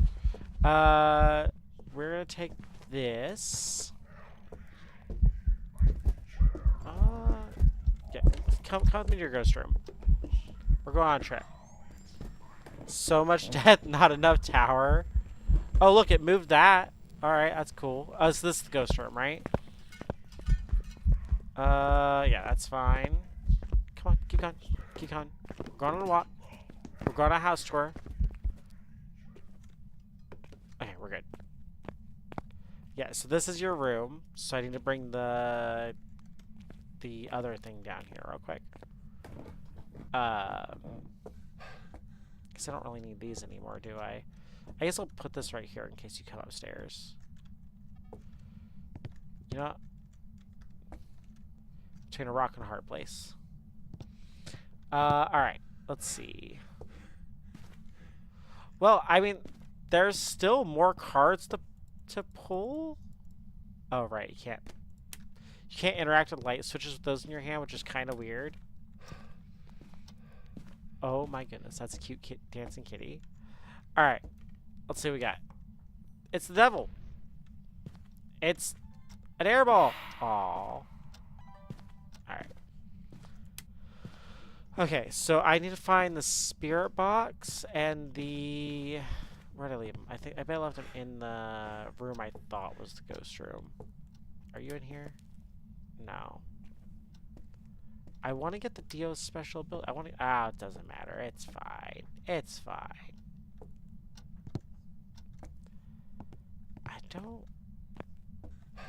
A: We're gonna take this. Yeah. Come with me to your ghost room. We're going on a trip. So much death, not enough tower. Oh, look, it moved that. Alright, that's cool. Oh, so this is the ghost room, right? Yeah, that's fine. Come on, keep going. Keep going. We're going on a walk. We're going on a house tour. Okay, we're good. Yeah, so this is your room. So I need to bring the other thing down here real quick. Because I don't really need these anymore, do I? I guess I'll put this right here in case you come upstairs. You know what? Between a rock and a hard place. Alright. Let's see. Well, I mean, there's still more cards to pull. Oh, right. You can't interact with light switches with those in your hand, which is kind of weird. Oh my goodness, that's a cute dancing kitty. Alright, let's see what we got. It's the devil. It's an airball. Aww. Alright. Okay, so I need to find the spirit box and the... Where did I leave them? I bet I left them in the room I thought was the ghost room. Are you in here? No. I want to get the Dio special build. I want to... Ah, it doesn't matter. It's fine. It's fine. I don't...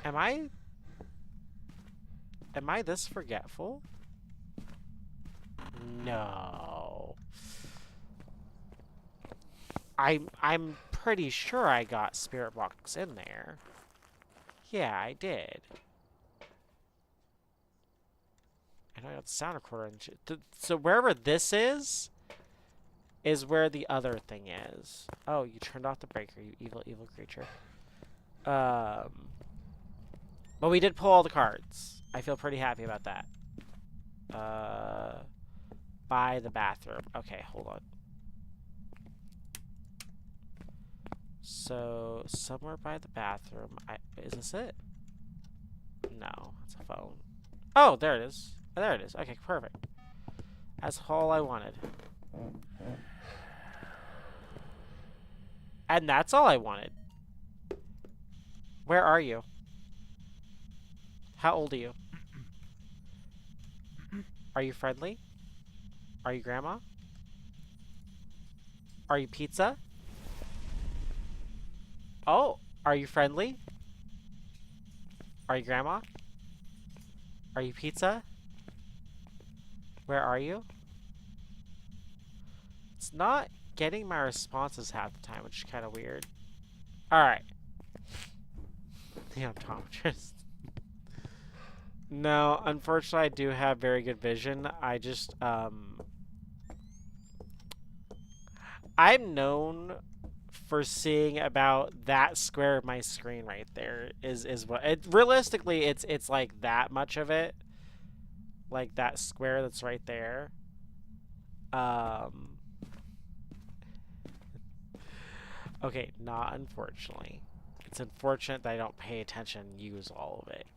A: Am I... Am I this forgetful? No. I'm pretty sure I got Spirit Box in there. Yeah, I did. And I got the sound recorder and shit. So wherever this is where the other thing is. Oh, you turned off the breaker, you evil, evil creature. But we did pull all the cards. I feel pretty happy about that. By the bathroom. Okay, hold on. So, somewhere by the bathroom. Is this it? No, it's a phone. Oh, there it is. Oh, there it is. Okay, perfect. That's all I wanted. And that's all I wanted. Where are you? How old are you? Are you friendly? Are you grandma? Are you pizza? Oh, are you friendly? Are you grandma? Are you pizza? Where are you? It's not getting my responses half the time, which is kind of weird. Alright. The optometrist. No, unfortunately I do have very good vision. I just, I'm known for seeing about that square of my screen right there is what it realistically it's like that much of it. Like that square that's right there. Okay, not unfortunately. It's unfortunate that I don't pay attention and use all of it.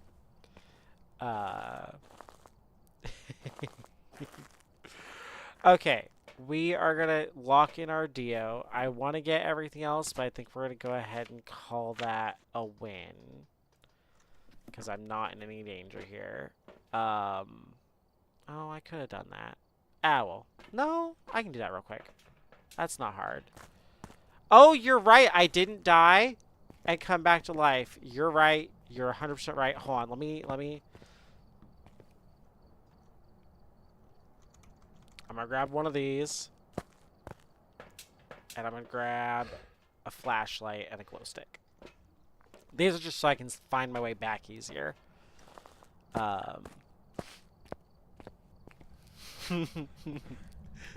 A: Okay, we are gonna lock in our Dio. I want to get everything else, but I think we're gonna go ahead and call that a win. Because I'm not in any danger here. Oh, I could have done that. Ah, well. No, I can do that real quick. That's not hard. Oh, you're right. I didn't die and come back to life. You're right. You're 100% right. Hold on. Let me. I'm going to grab one of these. And I'm going to grab a flashlight and a glow stick. These are just so I can find my way back easier.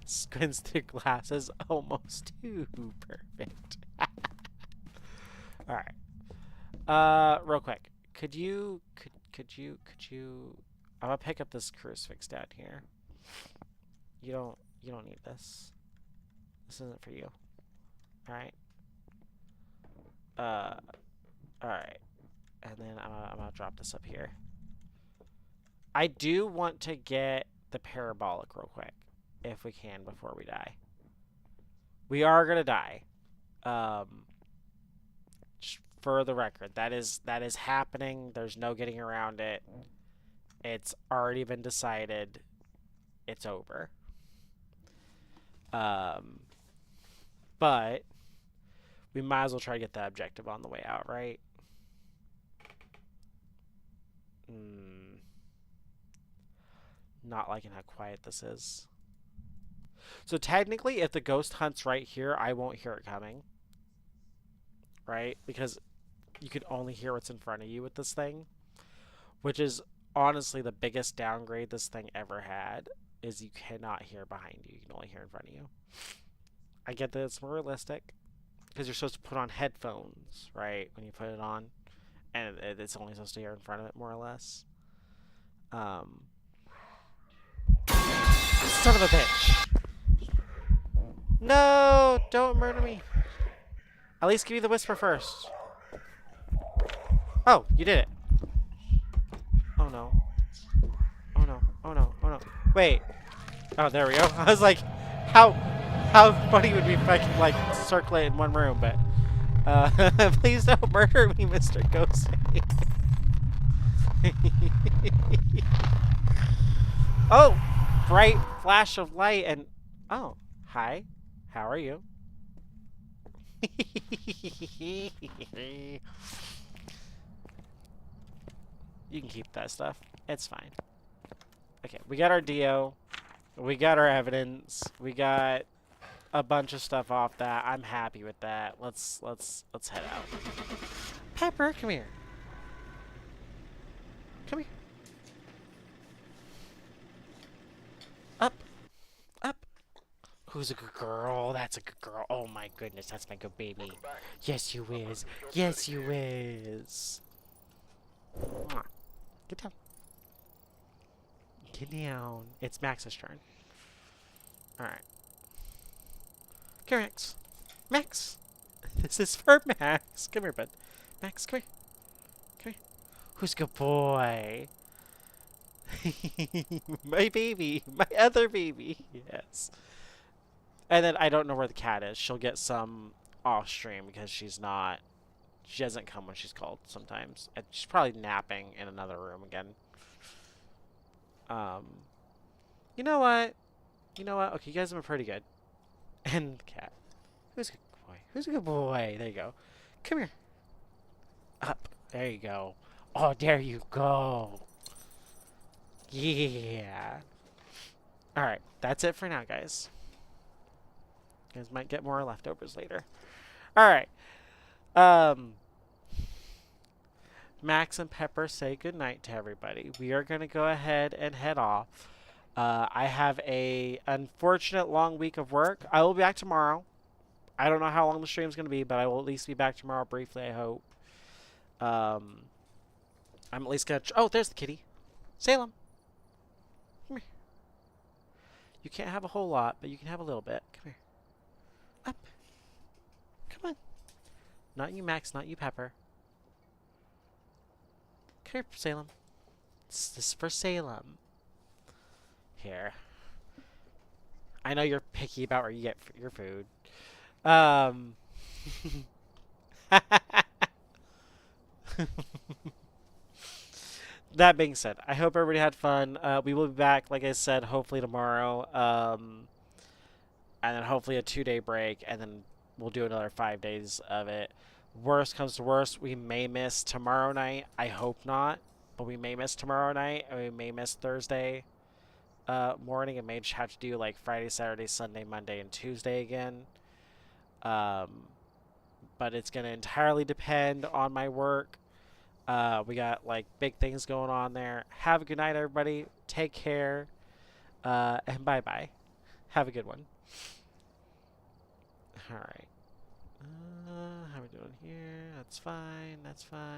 A: Squints through glasses almost too perfect. Alright. Real quick. Could you I'm gonna pick up this crucifix down here. You don't need this. This isn't for you. Alright. Alright. And then I'm gonna drop this up here. I do want to get the parabolic real quick, if we can, before we die. We are gonna die. Just for the record, that is happening. There's no getting around it. It's already been decided. It's over. But we might as well try to get that objective on the way out, right? Not liking how quiet this is. So technically, if the ghost hunts right here, I won't hear it coming. Right? Because you can only hear what's in front of you with this thing. Which is honestly the biggest downgrade this thing ever had. Is you cannot hear behind you. You can only hear in front of you. I get that it's more realistic. Because you're supposed to put on headphones, right? When you put it on. And it's only supposed to hear in front of it, more or less. Son of a bitch. No, don't murder me. At least give me the whisper first. Oh, you did it. Oh no. Oh no. Oh no. Oh no. Wait. Oh, there we go. I was like, how funny would it be if I could like circulate in one room, but please don't murder me, Mr. Ghostface. Oh, bright flash of light and oh, hi. How are you? You can keep that stuff. It's fine. Okay, we got our Dio. We got our evidence. We got a bunch of stuff off that. I'm happy with that. Let's head out. Pepper, come here. Come here. Up. Up. Who's a good girl? That's a good girl. Oh my goodness, that's my good baby.
B: Welcome back.
A: Yes, you
B: Looks like
A: is.
B: the job's
A: Yes,
B: ready
A: you
B: for you.
A: is. Mwah. Get down. Get down. It's Max's turn. Alright. Come here, Max. Max! This is for Max. Come here, bud. Max, come here. Come here. Who's a good boy? My baby. My other baby. Yes. And then I don't know where the cat is. She'll get some off stream because she's not. She doesn't come when she's called sometimes. She's probably napping in another room again. Um, you know what? You know what? Okay, you guys have been pretty good. And the cat. Who's a good boy? Who's a good boy? There you go. Come here. Up. There you go. Oh, there you go. Yeah. Alright, that's it for now, guys. You guys might get more leftovers later. Alright. Max and Pepper say goodnight to everybody. We are going to go ahead and head off. I have a unfortunate long week of work. I will be back tomorrow. I don't know how long the stream's going to be, but I will at least be back tomorrow briefly, I hope. I'm at least going to... Oh, there's the kitty. Salem. Come here. You can't have a whole lot, but you can have a little bit. Come here. Up. Come on. Not you, Max. Not you, Pepper. Come here, Salem. This is for Salem. Here. I know you're picky about where you get your food. That being said, I hope everybody had fun. We will be back, like I said, hopefully tomorrow. And then hopefully a 2-day break, and then we'll do another 5 days of it. Worst comes to worst, we may miss tomorrow night. I hope not, but we may miss tomorrow night, and we may miss Thursday morning, and may just have to do like Friday, Saturday, Sunday, Monday, and Tuesday again. But it's gonna entirely depend on my work. We got like big things going on there. Have a good night, everybody. Take care, and bye bye. Have a good one. All right. How are we doing here? That's fine. That's fine.